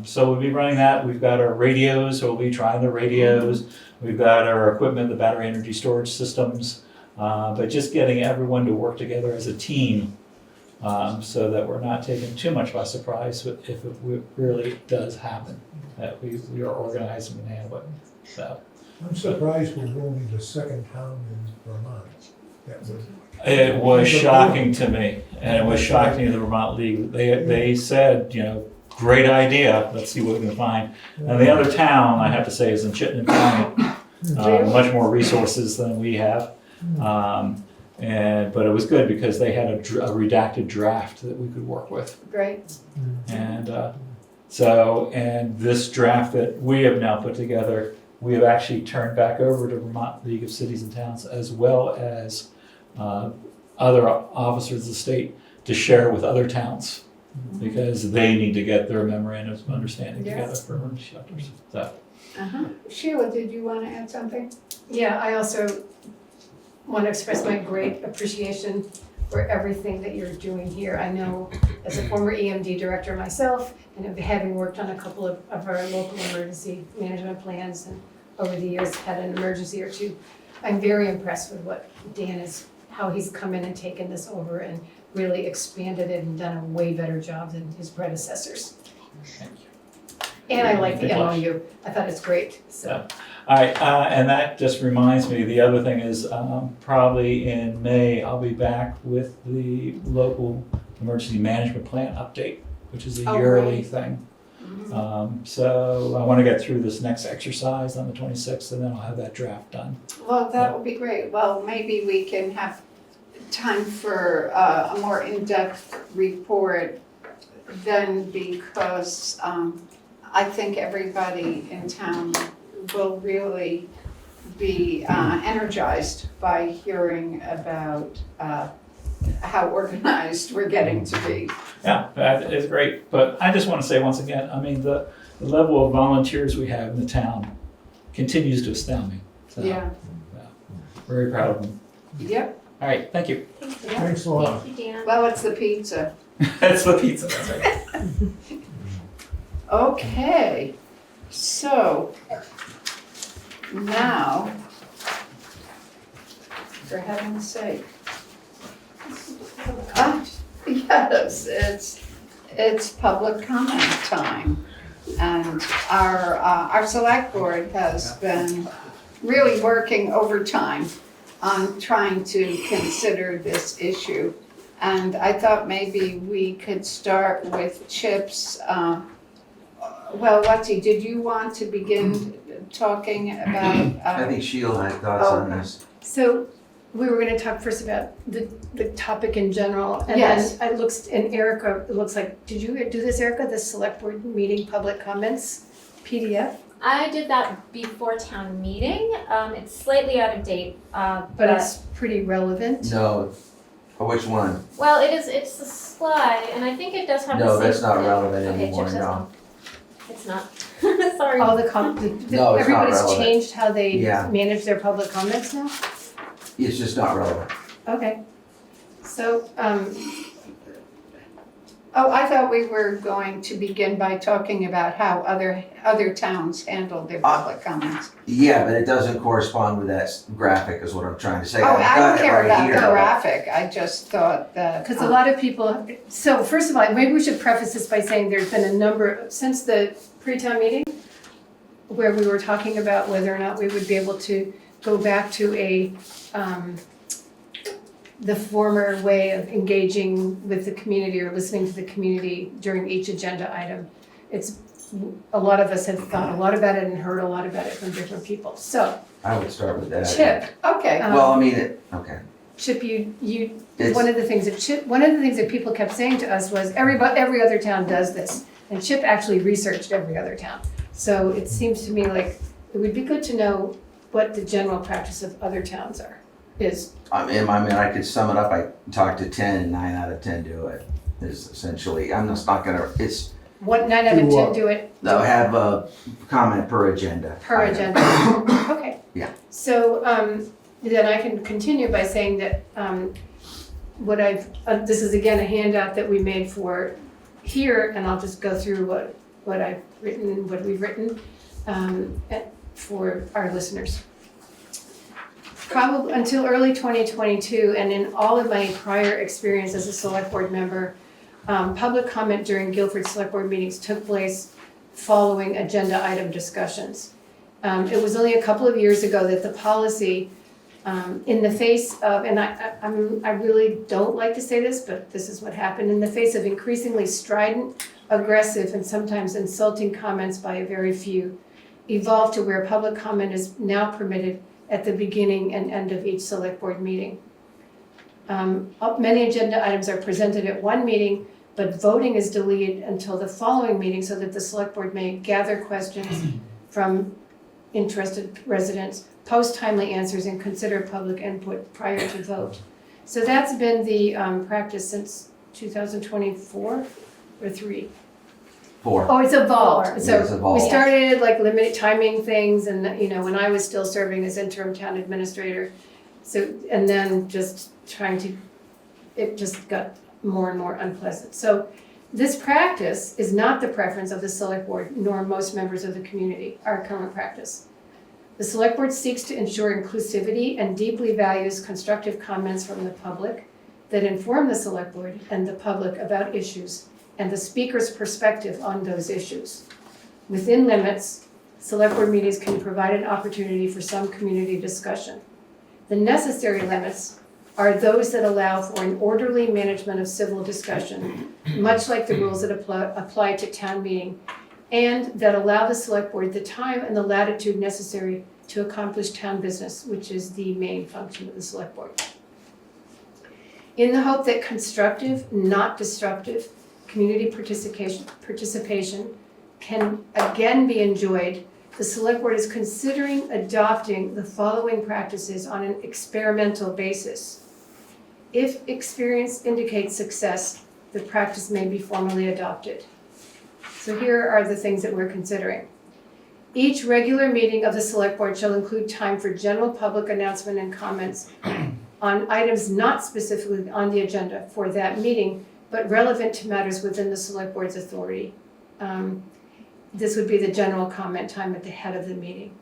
So we'll be running that. We've got our radios, so we'll be trying the radios. We've got our equipment, the battery energy storage systems, but just getting everyone to work together as a team, so that we're not taken too much by surprise if it really does happen, that we are organized and can handle it. So. I'm surprised we're only the second town in Vermont that would. It was shocking to me, and it was shocking to the Vermont League. They said, you know, great idea, let's see what we can find. And the other town, I have to say, is in Chittenden County, much more resources than we have. But it was good because they had a redacted draft that we could work with. Great. And and this draft that we have now put together, we have actually turned back over to Vermont League of Cities and Towns, as well as other officers of the state, to share with other towns, because they need to get their memorandums of understanding together for emergency shelters. So. Sheila, did you want to add something? Yeah, I also want to express my great appreciation for everything that you're doing here. I know as a former EMD director myself, and having worked on a couple of our local emergency management plans, and over the years had an emergency or two, I'm very impressed with what Dan is, how he's come in and taken this over and really expanded it and done a way better job than his predecessors. Thank you. And I like the MOU. I thought it's great, so. All right, and that just reminds me, the other thing is probably in May, I'll be back with the local emergency management plan update, which is a yearly thing. So I want to get through this next exercise on the 26th, and then I'll have that draft done. Well, that would be great. Well, maybe we can have time for a more in-depth report then, because I think everybody in town will really be energized by hearing about how organized we're getting to be. Yeah, that is great. But I just want to say once again, I mean, the level of volunteers we have in the town continues to astound me. So, Yeah. Very proud of them. Yep. All right, thank you. Thanks a lot. Thank you, Dan. Well, it's the pizza. That's the pizza, that's right. Okay, so now, for heaven's sake. Yes, it's public comment time. And our select board has been really working overtime on trying to consider this issue. And I thought maybe we could start with Chip's. Well, Lexi, did you want to begin talking about? I think Sheila had thoughts on this. So we were gonna talk first about the topic in general, and Yes. then it looks, and Erica, it looks like, did you do this, Erica, the select board meeting public comments PDF? I did that before town meeting. It's slightly out of date, But it's pretty relevant. No. Which one? well, it's a slide, and I think it does have the No, same. that's not relevant Okay, anymore, Chip says no. It's not. Sorry. All the No, it's not everybody's relevant. changed how they Yeah. manage their public comments now? It's just not relevant. Okay. So, I thought we were going to begin by talking about how other towns handled their public comments. Yeah, but it doesn't correspond with that graphic is what I'm trying to say. Oh, I've I got don't it care right about here. the graphic, I just thought that. because a lot of people, so first of all, maybe we should preface this by saying there's been a number, since the pre-town meeting, where we were talking about whether or not we would be able to go back to the former way of engaging with the community or listening to the community during each agenda item. A lot of us have thought a lot about it and heard a lot about it from different people. So, I would start with that. Chip, okay. Well, I mean, okay. Chip, It's- one of the things that people kept saying to us was every other town does this, and Chip actually researched every other town. So it seems to me like it would be good to know what the general practice of other towns is. I mean, I could sum it up. I talked to 10 and 9 out of 10 do it. Is essentially, I'm just not gonna, it's 1, 9 out of 10 do it They'll have a comment per agenda. per item. agenda. Okay. Yeah. So then I can continue by saying that what this is again a handout that we made for here, and I'll just go through what I've written, what we've written for our listeners. Probably until early 2022, and in all of my prior experience as a select board member, public comment during Guilford Selectboard meetings took place following agenda item discussions. It was only a couple of years ago that the policy, in the face of, and I really don't like to say this, but this is what happened, in the face of increasingly strident, aggressive, and sometimes insulting comments by a very few, evolved to where public comment is now permitted at the beginning and end of each select board meeting. Many agenda items are presented at one meeting, but voting is deleted until the following meeting so that the select board may gather questions from interested residents, post timely answers, and consider public input prior to vote. So that's been the practice since 2024 or 3. 4. Oh, it's evolved. It's So evolved. we started like limited timing things, and when I was still serving as interim town administrator. So and then just it just got more and more unpleasant. So this practice is not the preference of the select board nor most members of the community, our current practice. The select board seeks to ensure inclusivity and deeply values constructive comments from the public that inform the select board and the public about issues and the speaker's perspective on those issues. Within limits, select board meetings can provide an opportunity for some community discussion. The necessary limits are those that allow for an orderly management of civil discussion, much like the rules that apply to town meeting, and that allow the select board the time and the latitude necessary to accomplish town business, which is the main function of the select board. In the hope that constructive, not destructive, community participation can again be enjoyed, the select board is considering adopting the following practices on an experimental basis. If experience indicates success, the practice may be formally adopted. So here are the things that we're considering. Each regular meeting of the select board shall include time for general public announcement and comments on items not specifically on the agenda for that meeting, but relevant to matters within the select board's authority. This would be the general comment time at the head of the meeting.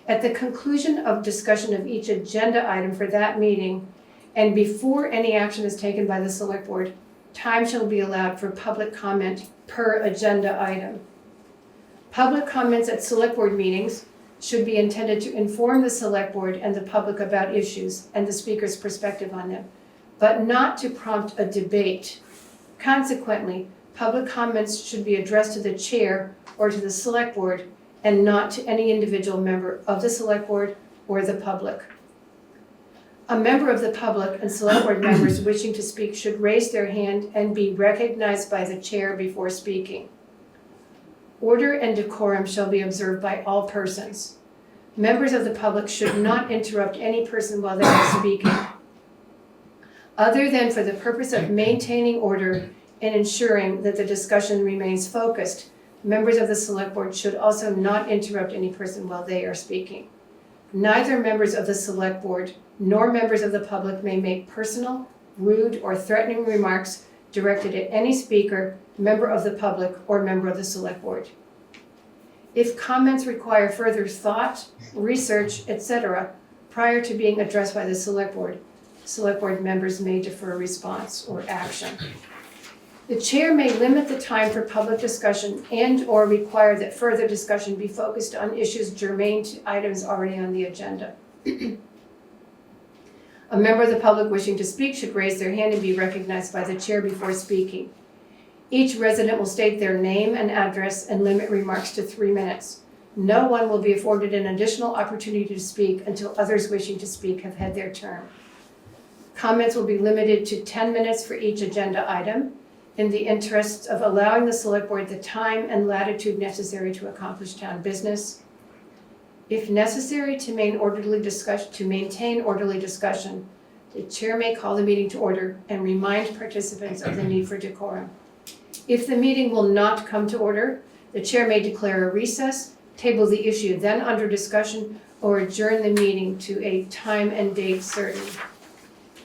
At the conclusion of discussion of each agenda item for that meeting, and before any action is taken by the select board, time shall be allowed for public comment per agenda item. Public comments at select board meetings should be intended to inform the select board and the public about issues and the speaker's perspective on them, but not to prompt a debate. Consequently, public comments should be addressed to the chair or to the select board and not to any individual member of the select board or the public. A member of the public and select board members wishing to speak should raise their hand and be recognized by the chair before speaking. Order and decorum shall be observed by all persons. Members of the public should not interrupt any person while they are speaking, other than for the purpose of maintaining order and ensuring that the discussion remains focused. Members of the select board should also not interrupt any person while they are speaking. Neither members of the select board nor members of the public may make personal, rude, or threatening remarks directed at any speaker, member of the public, or member of the select board. If comments require further thought, research, etc., prior to being addressed by the select board members may defer response or action. The chair may limit the time for public discussion and/or require that further discussion be focused on issues germane to items already on the agenda. A member of the public wishing to speak should raise their hand and be recognized by the chair before speaking. Each resident will state their name and address and limit remarks to 3 minutes. No one will be afforded an additional opportunity to speak until others wishing to speak have had their turn. Comments will be limited to 10 minutes for each agenda item, in the interests of allowing the select board the time and latitude necessary to accomplish town business. If necessary to maintain orderly discussion, the chair may call the meeting to order and remind participants of the need for decorum. If the meeting will not come to order, the chair may declare a recess, table the issue then under discussion, or adjourn the meeting to a time and date certain.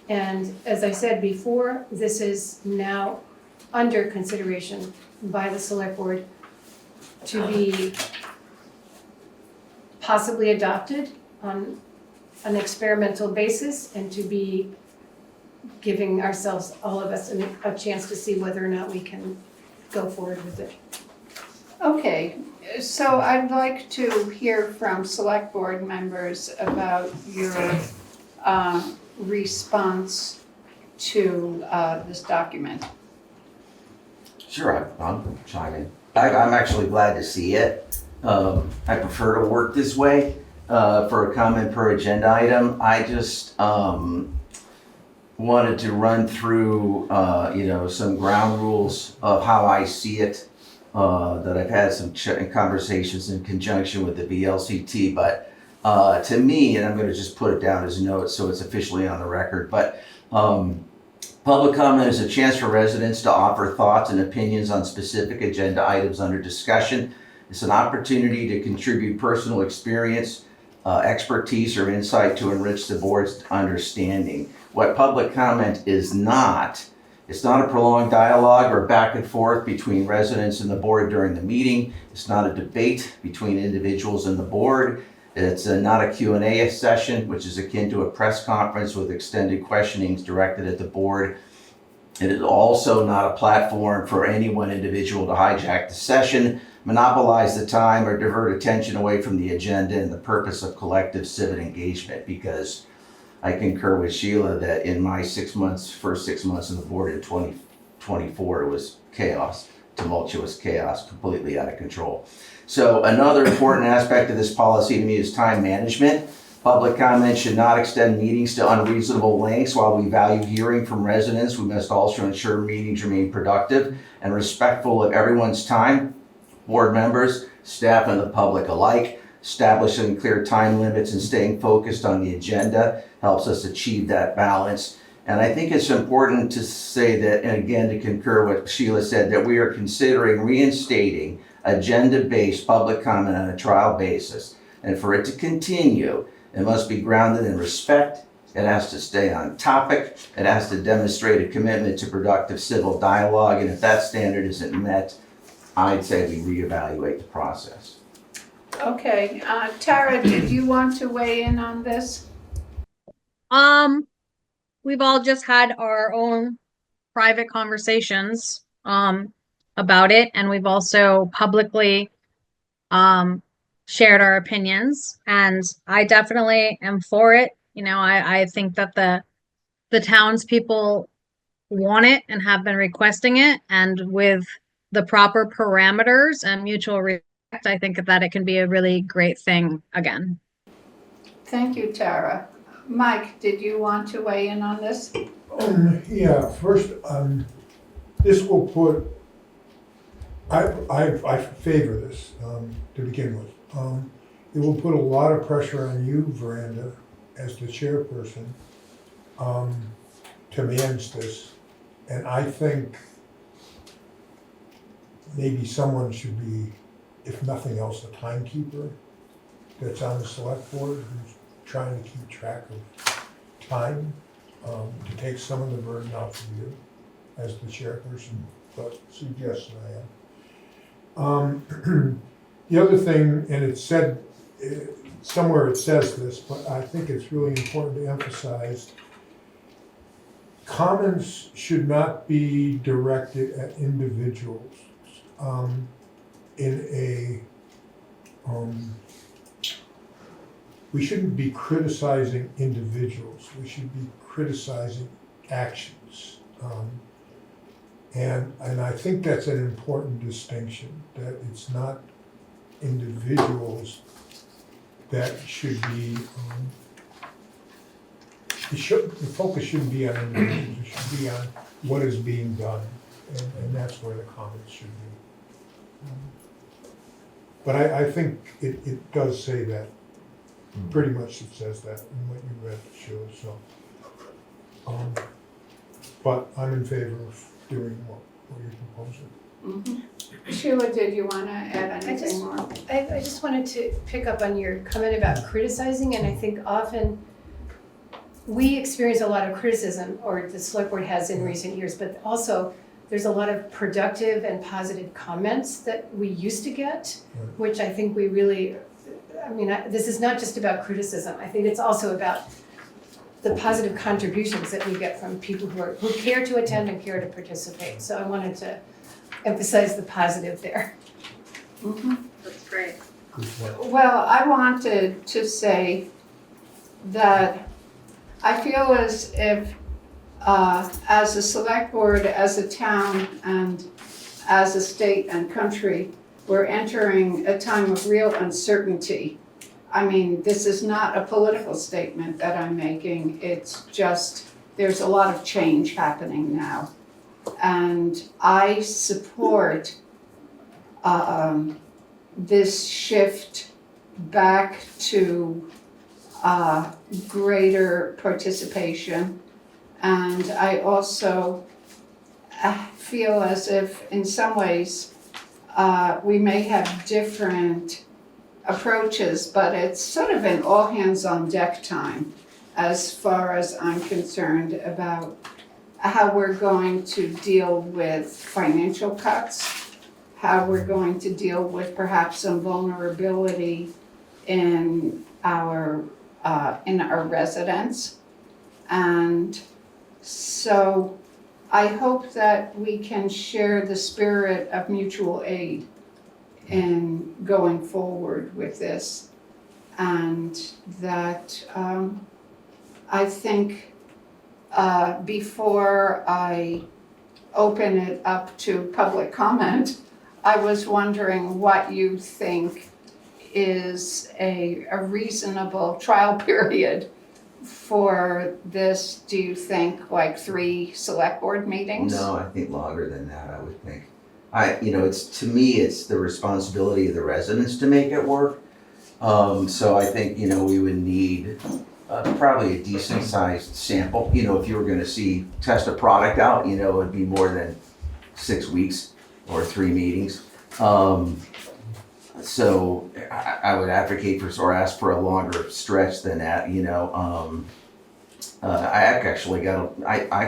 And as I said before, this is now under consideration by the select board to be possibly adopted on an experimental basis and to be giving ourselves, all of us, a chance to see whether or not we can go forward with it. Okay, so I'd like to hear from select board members about your response to this document. Sure, I'll chime in. I'm actually glad to see it. I prefer to work this way for a comment per agenda item. I just wanted to run through, some ground rules of how I see it. That I've had some conversations in conjunction with the VLCT, but to me, and I'm going to just put it down as notes so it's officially on the record, but public comment is a chance for residents to offer thoughts and opinions on specific agenda items under discussion. It's an opportunity to contribute personal experience, expertise, or insight to enrich the board's understanding. What public comment is not, it's not a prolonged dialogue or back and forth between residents and the board during the meeting. It's not a debate between individuals and the board. It's not a Q&A session, which is akin to a press conference with extended questionings directed at the board. It is also not a platform for any one individual to hijack the session, monopolize the time, or divert attention away from the agenda and the purpose of collective civic engagement, because I concur with Sheila that in my first 6 months on the board in 2024, it was chaos, tumultuous chaos, completely out of control. So another important aspect of this policy to me is time management. Public comment should not extend meetings to unreasonable lengths. While we value hearing from residents, we must also ensure meetings remain productive and respectful of everyone's time, board members, staff, and the public alike. Establishing clear time limits and staying focused on the agenda helps us achieve that balance. And I think it's important to say that, and again, to concur what Sheila said, that we are considering reinstating agenda-based public comment on a trial basis. And for it to continue, it must be grounded in respect. It has to stay on topic. It has to demonstrate a commitment to productive civil dialogue. And if that standard isn't met, I'd say we reevaluate the process. Okay, Tara, did you want to weigh in on this? We've all just had our own private conversations about it, and we've also publicly shared our opinions, and I definitely am for it. I think that the townspeople want it and have been requesting it, and with the proper parameters and mutual respect, I think that it can be a really great thing again. Thank you, Tara. Mike, did you want to weigh in on this? Yeah, first, this will put, I favor this, to begin with. It will put a lot of pressure on you, Veranda, as the chairperson, to manage this. And I think maybe someone should be, if nothing else, a timekeeper that's on the select board who's trying to keep track of time, to take some of the burden off of you as the chairperson, but suggests I am. The other thing, and it's said, somewhere it says this, but I think it's really important to emphasize, comments should not be directed at individuals we shouldn't be criticizing individuals, we should be criticizing actions. And I think that's an important distinction, that it's not individuals that should be, the focus shouldn't be on individuals, it should be on what is being done, and that's where the comments should be. But I think it does say that. Pretty much it says that in what you read, Sheila, so. But I'm in favor of doing what you're proposing. Sheila, did you want to add anything more? I just wanted to pick up on your comment about criticizing, and I think often we experience a lot of criticism, or the select board has in recent years, but also there's a lot of productive and positive comments that we used to get, which I think we really, this is not just about criticism. I think it's also about the positive contributions that we get from people who care to attend and care to participate. So I wanted to emphasize the positive there. That's great. Well, I wanted to say that I feel as if, as a select board, as a town, and as a state and country, we're entering a time of real uncertainty. I mean, this is not a political statement that I'm making. It's just, there's a lot of change happening now. And I support this shift back to greater participation. And I also feel as if in some ways we may have different approaches, but it's sort of an all hands on deck time as far as I'm concerned about how we're going to deal with financial cuts, how we're going to deal with perhaps some vulnerability in our residents. And so I hope that we can share the spirit of mutual aid in going forward with this. And that I think before I open it up to public comment, I was wondering what you think is a reasonable trial period for this. Do you think like 3 select board meetings? No, I think longer than that, I would think. To me, it's the responsibility of the residents to make it work. So I think, we would need probably a decent sized sample. If you were gonna test a product out, it would be more than 6 weeks or 3 meetings. So I would advocate for or ask for a longer stretch than that. I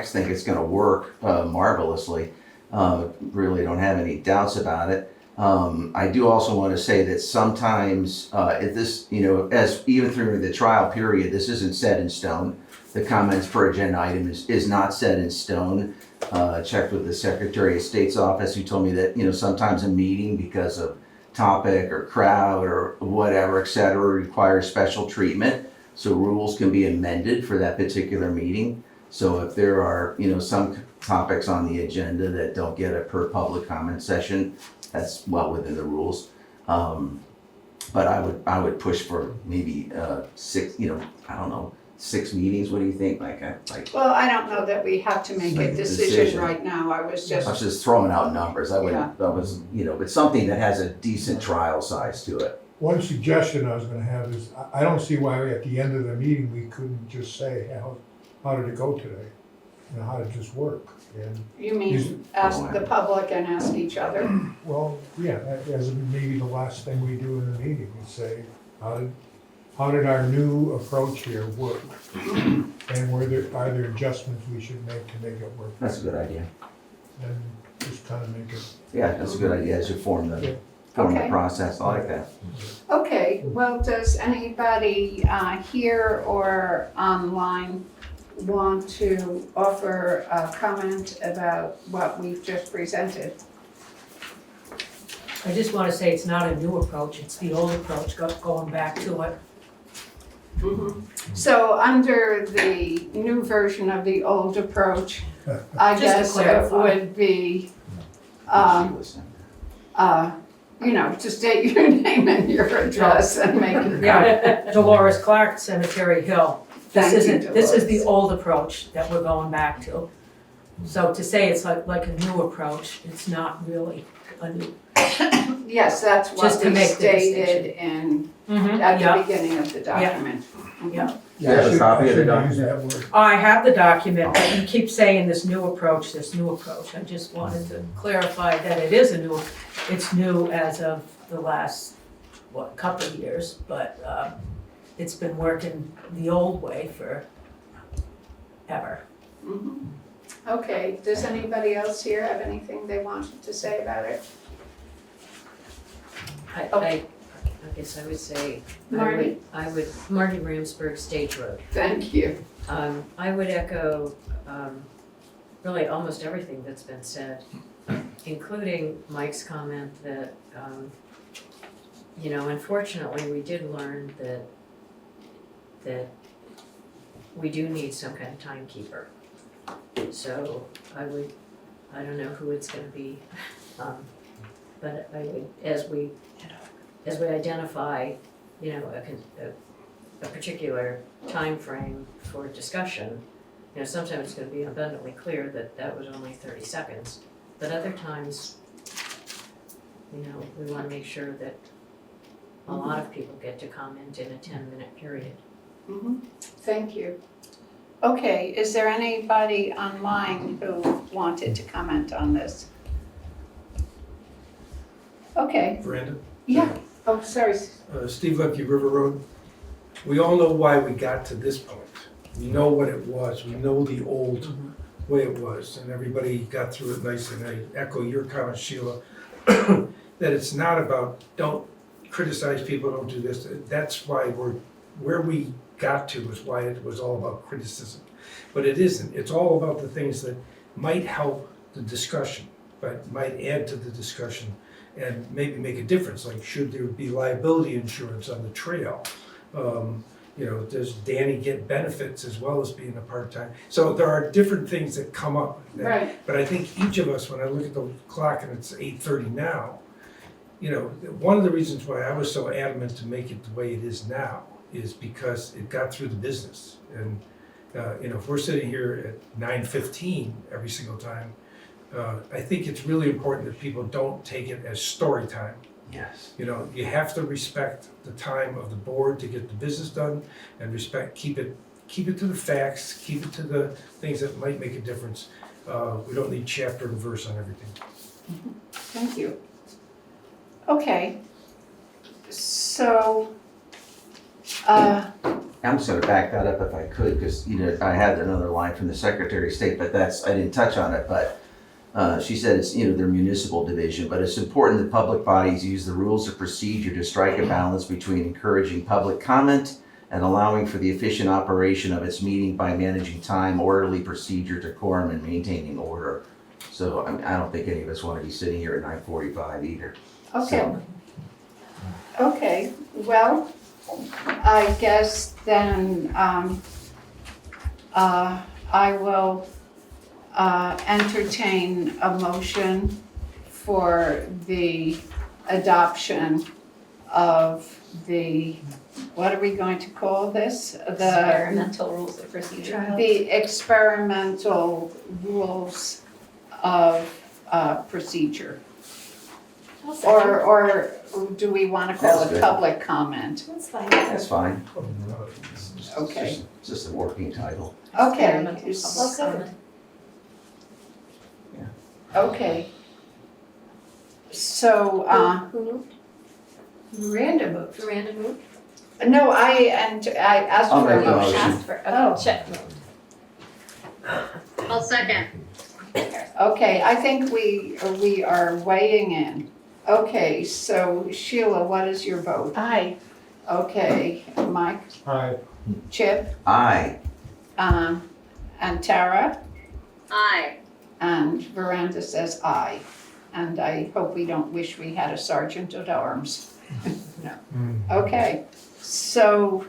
think it's going to work marvelously. Really don't have any doubts about it. I do also want to say that sometimes if this, as even through the trial period, this isn't set in stone. The comments per agenda item is not set in stone. Checked with the Secretary of State's office, who told me that, sometimes a meeting, because of topic or crowd or whatever, et cetera, requires special treatment. So rules can be amended for that particular meeting. So if there are, some topics on the agenda that don't get a per public comment session, that's well within the rules. But I would push for maybe 6, 6 meetings. What do you think? Well, I don't know that we have to make a decision right now. I was just throwing out numbers. But something that has a decent trial size to it. One suggestion I was gonna have is, I don't see why at the end of the meeting, we couldn't just say, how did it go today? How did this work? And You mean ask the public and ask each other? well, yeah, as maybe the last thing we do in the meeting, we say, how did our new approach here work? And are there adjustments we should make to make it work? That's a good idea. And just kind of make it. Yeah, that's a good idea as you form the process. I like that. Okay, well, does anybody here or online want to offer a comment about what we've just presented? I just want to say it's not a new approach, it's the old approach, going back to it. So under the new version of the old approach, I Just to guess it clarify. would be, to state your name and your address and make your comment. Yeah, Dolores Clark, Cemetery Hill. Thank you, This is Dolores. the old approach that we're going back to. So to say it's like a new approach, it's not really a new. Yes, that's what Just to we make the stated in, at Yeah. the beginning of the document. Yeah. Do you have a copy of the I shouldn't use document? that word. I have the document, but you keep saying this new approach, this new approach. I just wanted to clarify that it is it's new as of the last, couple of years, but it's been working the old way for ever. Mhm. Okay, does anybody else here have anything they wanted to say about it? I guess I would say, Marty? Marty Ramsburg Stage Road. Thank you. I would echo, really almost everything that's been said, including Mike's comment that, unfortunately, we did learn that we do need some kind of timekeeper. So I don't know who it's gonna be, but I would, as we identify, a particular time frame for discussion, sometimes it's gonna be abundantly clear that that was only 30 seconds, but other times, we wanna make sure that a lot of people get to comment in a 10-minute period. Thank you. Okay, is there anybody online who wanted to comment on this? Okay, Veranda? yeah, oh, sorry. Steve Lemke, River Road. We all know why we got to this point. We know what it was. We know the old way it was, and everybody got through it nicely. And I echo your comment, Sheila, that it's not about don't criticize people, don't do this. That's why where we got to is why it was all about criticism. But it isn't. It's all about the things that might help the discussion, but might add to the discussion and maybe make a difference. Like, should there be liability insurance on the trail? Does Danny get benefits as well as being a part-time? So there are different things that come up. Right. But I think each of us, when I look at the clock and it's 8:30 now, one of the reasons why I was so adamant to make it the way it is now is because it got through the business. And, if we're sitting here at 9:15 every single time, I think it's really important that people don't take it as story time. Yes. You have to respect the time of the board to get the business done, and keep it to the facts, keep it to the things that might make a difference. We don't need chapter and verse on everything. Thank you. Okay, so, I'm just gonna back that up if I could, because, I had another line from the Secretary of State, but I didn't touch on it, but she said it's, their municipal division, but it's important that public bodies use the rules of procedure to strike a balance between encouraging public comment and allowing for the efficient operation of its meeting by managing time, orderly procedure, decorum, and maintaining order. So, I don't think any of us want to be sitting here at 9:45 either. okay. Okay, well, I guess then, I will entertain a motion for the adoption of what are we going to call this? Experimental rules of procedure. The experimental rules of procedure. Or do we want to call That's it good. public comment? That's fine. That's fine. Okay. It's just a working title. Okay, Experimental public comment. okay. So, Who moved? Miranda moved. Miranda moved? No, I asked I'll for a make the motion. motion. Asked for, Oh. okay, Chet moved. I'll second. Okay, I think we are weighing in. Okay, so Sheila, what is your vote? Aye. Okay, Mike, Aye. Chip, Aye. and Tara, Aye. and Veranda says aye. And I hope we don't wish we had a sergeant at arms. No. Okay, so,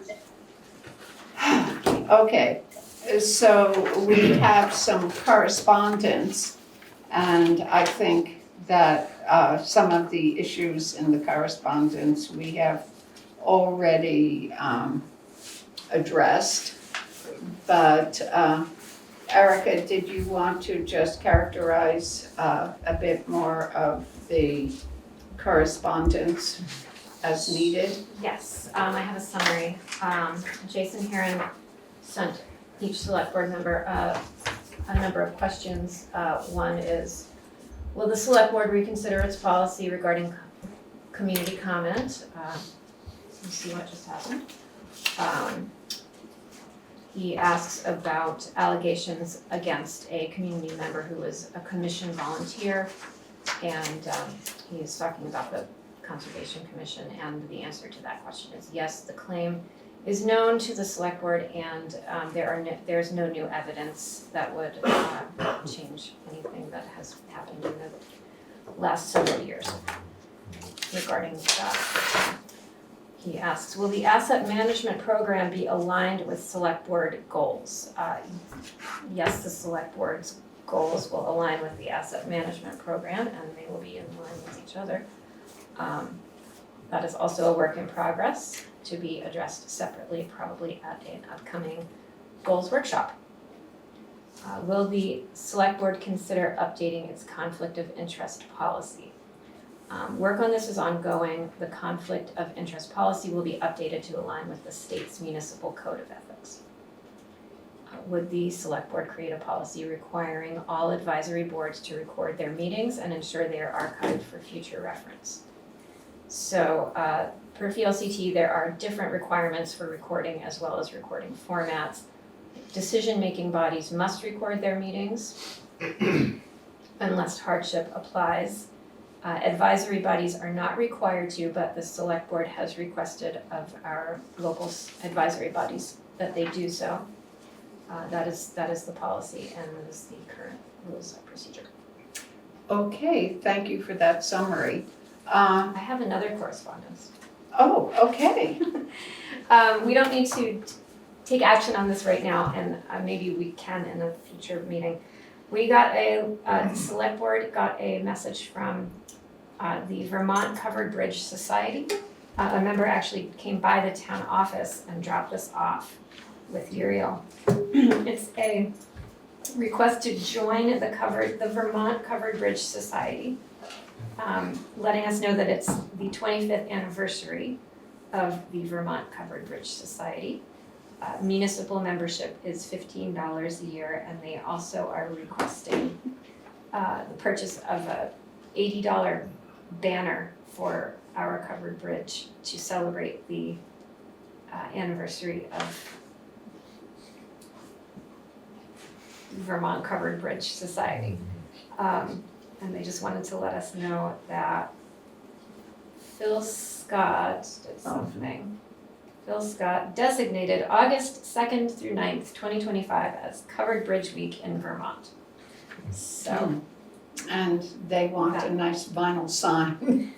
so we have some correspondence, and I think that some of the issues in the correspondence we have already addressed. But Erica, did you want to just characterize a bit more of the correspondence as needed? Yes, I have a summary. Jason Heron sent each select board member a number of questions. One is, will the select board reconsider its policy regarding community comment? You see what just happened? He asks about allegations against a community member who was a commission volunteer, and he is talking about the Conservation Commission, and the answer to that question is yes, the claim is known to the select board, and there's no new evidence that would change anything that has happened in the last several years regarding that. He asks, will the asset management program be aligned with select board goals? Yes, the select board's goals will align with the asset management program, and they will be in line with each other. That is also a work in progress to be addressed separately, probably at an upcoming goals workshop. Will the select board consider updating its conflict of interest policy? Work on this is ongoing. The conflict of interest policy will be updated to align with the state's municipal code of ethics. Would the select board create a policy requiring all advisory boards to record their meetings and ensure they are archived for future reference? So per VLCT, there are different requirements for recording as well as recording formats. Decision-making bodies must record their meetings unless hardship applies. Advisory bodies are not required to, but the select board has requested of our local advisory bodies that they do so. That is the policy, and that is the current rules of procedure. Okay, thank you for that summary. I have another correspondence. Oh, okay. We don't need to take action on this right now, and maybe we can in a future meeting. We got the select board got a message from the Vermont Covered Bridge Society. A member actually came by the town office and dropped us off with Uriel. It's a request to join the Vermont Covered Bridge Society, letting us know that it's the 25th anniversary of the Vermont Covered Bridge Society. Municipal membership is $15 a year, and they also are requesting the purchase of a $80 banner for our covered bridge to celebrate the anniversary of Vermont Covered Bridge Society. And they just wanted to let us know that Phil Scott did something. Phil Scott designated August 2nd through 9th, 2025 as Covered Bridge Week in Vermont. So. And they want a nice vinyl sign.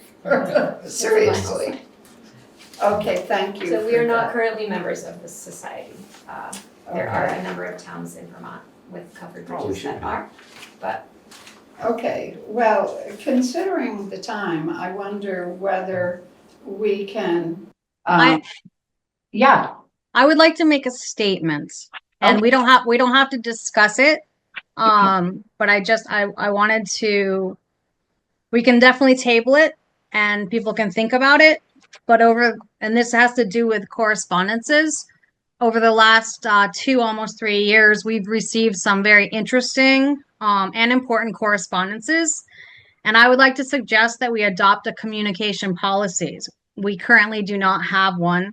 Seriously. Okay, thank you. So we are not currently members of this society. There are a number of towns in Vermont with covered bridges that are, but. Okay, well, considering the time, I wonder whether we can, yeah. I would like to make a statement, and we don't have to discuss it. But I wanted to, we can definitely table it and people can think about it, but and this has to do with correspondences. Over the last almost 3 years, we've received some very interesting and important correspondences. And I would like to suggest that we adopt a communication policies. We currently do not have one.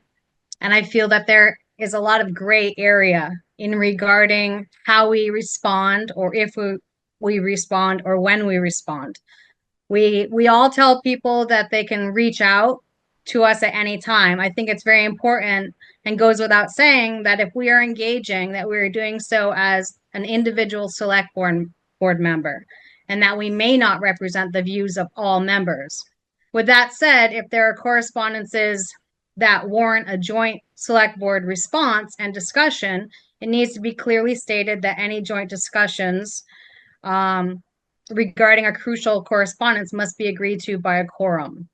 And I feel that there is a lot of gray area in regarding how we respond, or if we respond, or when we respond. We all tell people that they can reach out to us at any time. I think it's very important and goes without saying that if we are engaging, that we are doing so as an individual select board member, and that we may not represent the views of all members. With that said, if there are correspondences that warrant a joint select board response and discussion, it needs to be clearly stated that any joint discussions regarding a crucial correspondence must be agreed to by a quorum.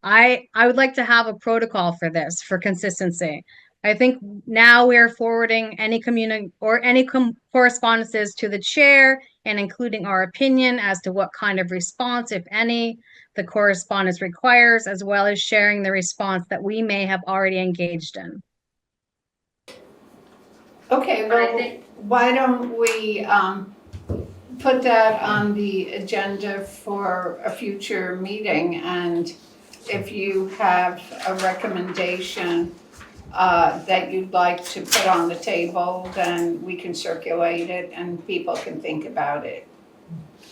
I would like to have a protocol for this, for consistency. I think now we are forwarding any correspondences to the chair and including our opinion as to what kind of response, if any, the correspondence requires, as well as sharing the response that we may have already engaged in. Okay, well, why don't we put that on the agenda for a future meeting? And if you have a recommendation that you'd like to put on the table, then we can circulate it and people can think about it.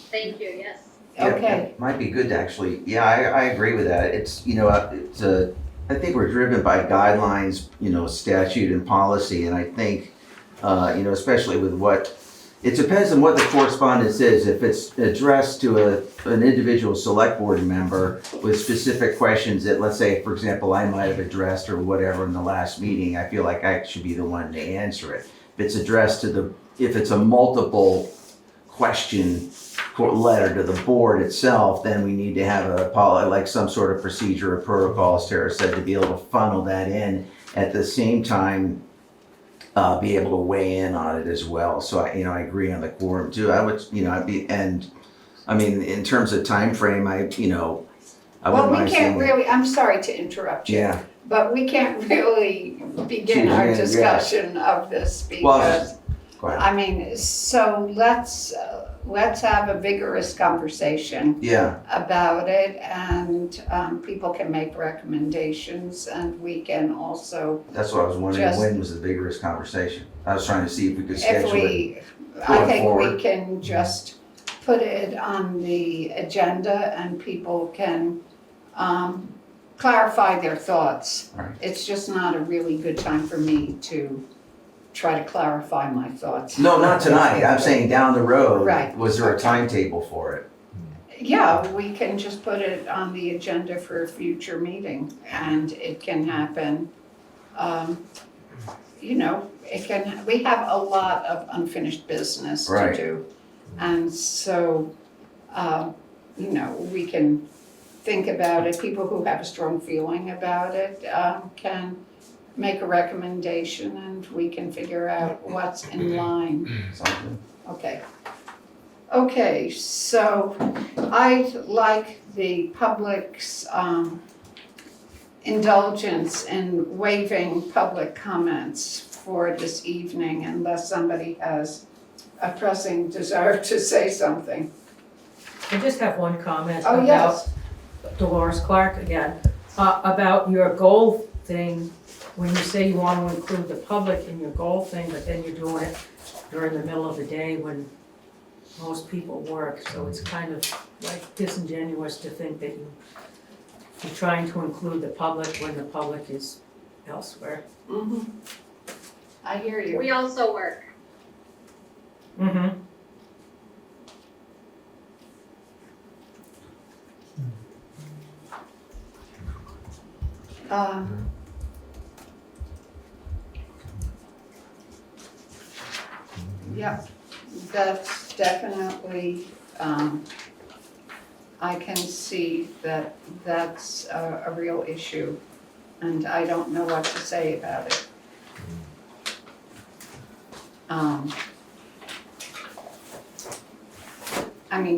Thank you, yes. Yeah, Okay. it might be good to actually, yeah, I agree with that. It's, you know, I think we're driven by guidelines, you know, statute and policy, and I think, you know, especially with what, it depends on what the correspondence is. If it's addressed to an individual select board member with specific questions that, let's say, for example, I might have addressed or whatever in the last meeting, I feel like I should be the one to answer it. If it's addressed to if it's a multiple question letter to the board itself, then we need to have like some sort of procedure or protocol, as Tara said, to be able to funnel that in at the same time. Be able to weigh in on it as well. So I agree on the quorum too. I would, in terms of time frame, I wouldn't mind seeing it. I'm sorry to interrupt you. Yeah. But we can't really begin our discussion of this because, so let's have a vigorous conversation about it, and people can make recommendations, and we can also. That's what I was wondering. When was the vigorous conversation? I was trying to see if we could schedule it. I think we can just put it on the agenda, and people can clarify their thoughts. Right. It's just not a really good time for me to try to clarify my thoughts. No, not tonight. I'm saying down the road. Right. Was there a timetable for it? Yeah, we can just put it on the agenda for a future meeting, and it can happen. We have a lot of unfinished business to do. And so, we can think about it. People who have a strong feeling about it can make a recommendation, and we can figure out what's in line. Okay, so I'd like the public's indulgence in waiving public comments for this evening unless somebody has a pressing desire to say something. I just have one comment Oh, about yes. Dolores Clark again, about your goal thing. When you say you want to include the public in your goal thing, but then you're doing it during the middle of the day when most people work, so it's kind of like disingenuous to think that you're trying to include the public when the public is elsewhere. Mm-hmm. I hear you. We also work. Mm-hmm. Yeah, that's definitely, I can see that that's a real issue, and I don't know what to say about it.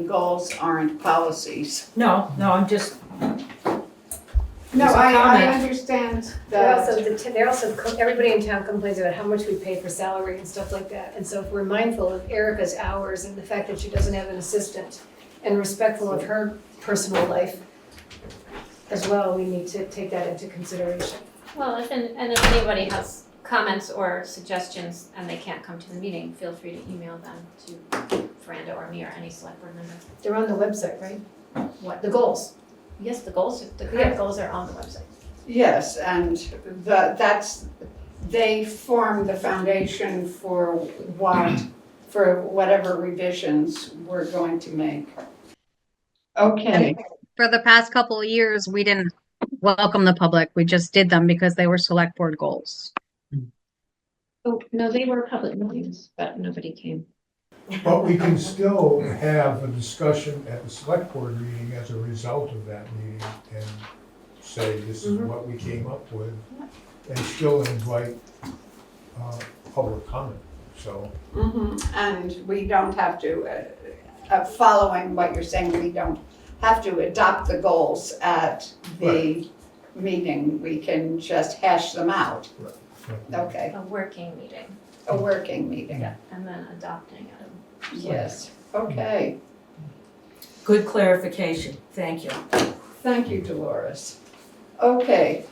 Goals aren't policies. No, I'm just. No, I understand that. They're also, everybody in town complains about how much we pay for salary and stuff like that. And so if we're mindful of Erica's hours and the fact that she doesn't have an assistant and respectful of her personal life as well, we need to take that into consideration. Well, if anybody has comments or suggestions and they can't come to the meeting, feel free to email them to Miranda or me or any select board member. They're on the website, right? What? The goals. Yes, the current goals are on the website. Yes, and they form the foundation for whatever revisions we're going to make. Okay. For the past couple of years, we didn't welcome the public. We just did them because they were select board goals. Oh, no, they were public meetings, but nobody came. But we can still have a discussion at the select board meeting as a result of that meeting and say, this is what we came up with, and still invite public comment, so. And we don't have to following what you're saying, we don't have to adopt the goals at the meeting. We can just hash them out. Okay, A working meeting, a working meeting. and then adopting it. Yes, okay. Good clarification, thank you. Thank you, Dolores. Okay,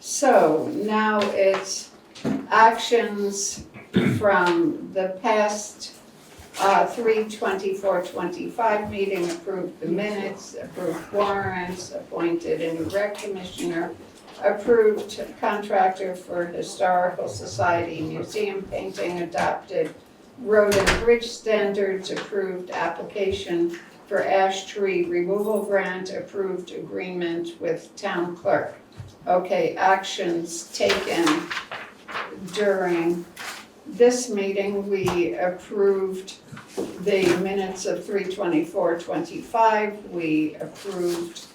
so now it's actions from the past 3/24/25 meeting, approved the minutes, approved warrants, appointed a new rec commissioner, approved contractor for Historical Society Museum painting, adopted road and bridge standards, approved application for ash tree removal grant, approved agreement with town clerk. Okay, actions taken during this meeting, we approved the minutes of 3/24/25. We approved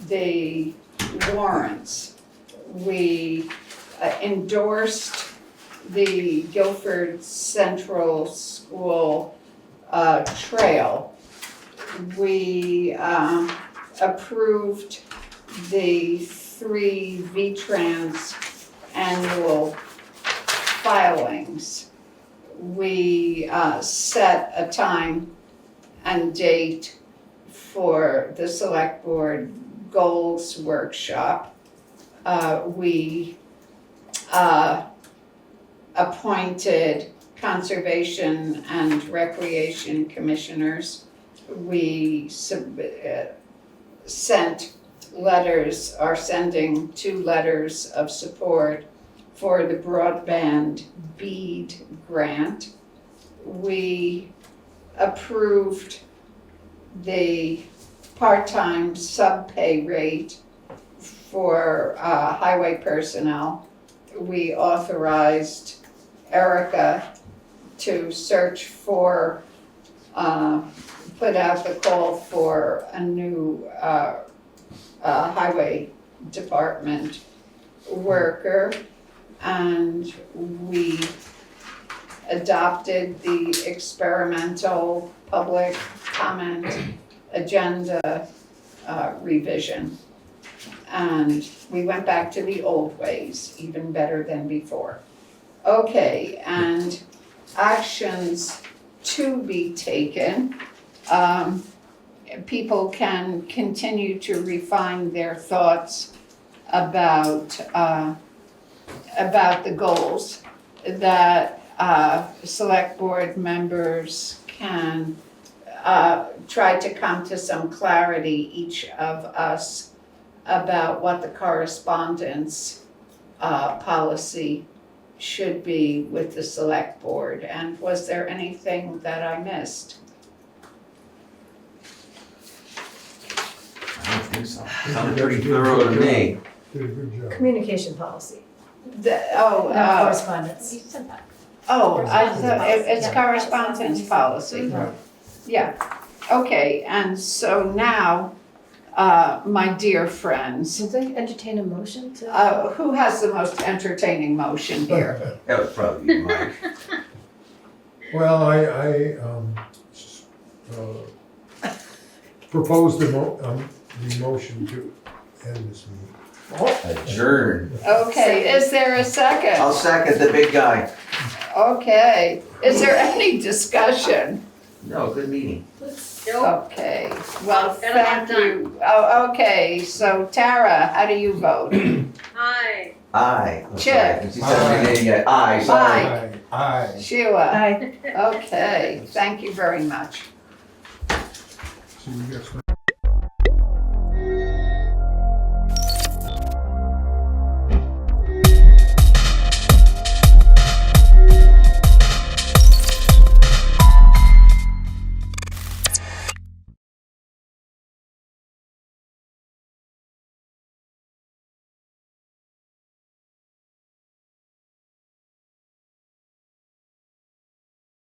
the warrants. We endorsed the Guilford Central School trail. We approved the 3 VTrans annual filings. We set a time and date for the select board goals workshop. We appointed conservation and recreation commissioners. We sent letters, are sending 2 letters of support for the Broadband BEAD grant. We approved the part-time sub-pay rate for highway personnel. We authorized Erica to search for, put out the call for a new highway department worker. And we adopted the experimental public comment agenda revision. And we went back to the old ways, even better than before. Okay, and actions to be taken. People can continue to refine their thoughts about the goals, that select board members can try to come to some clarity, each of us, about what the correspondence policy should be with the select board. And was there anything that I missed? I don't think so. Sounded pretty thorough to me. Did a good job. Communication policy, Correspondence. You said that. Oh, I thought it's Yeah. correspondence policy. Yeah, okay, and so now, my dear friends, should they entertain a motion to? who has the most entertaining motion here? That would probably be Mike. Well, I proposed the motion to end this meeting. Adjourn. Okay, is there a second? I'll second the big guy. Okay, is there any discussion? No, good meeting. Okay, well, thank you. Oh, okay, so Tara, how do you vote? Hi. Aye. I'm Chip. sorry. She said her name yet. Aye, sorry. Aye. Aye. Sheila? Aye. Okay, thank you very much. So you got some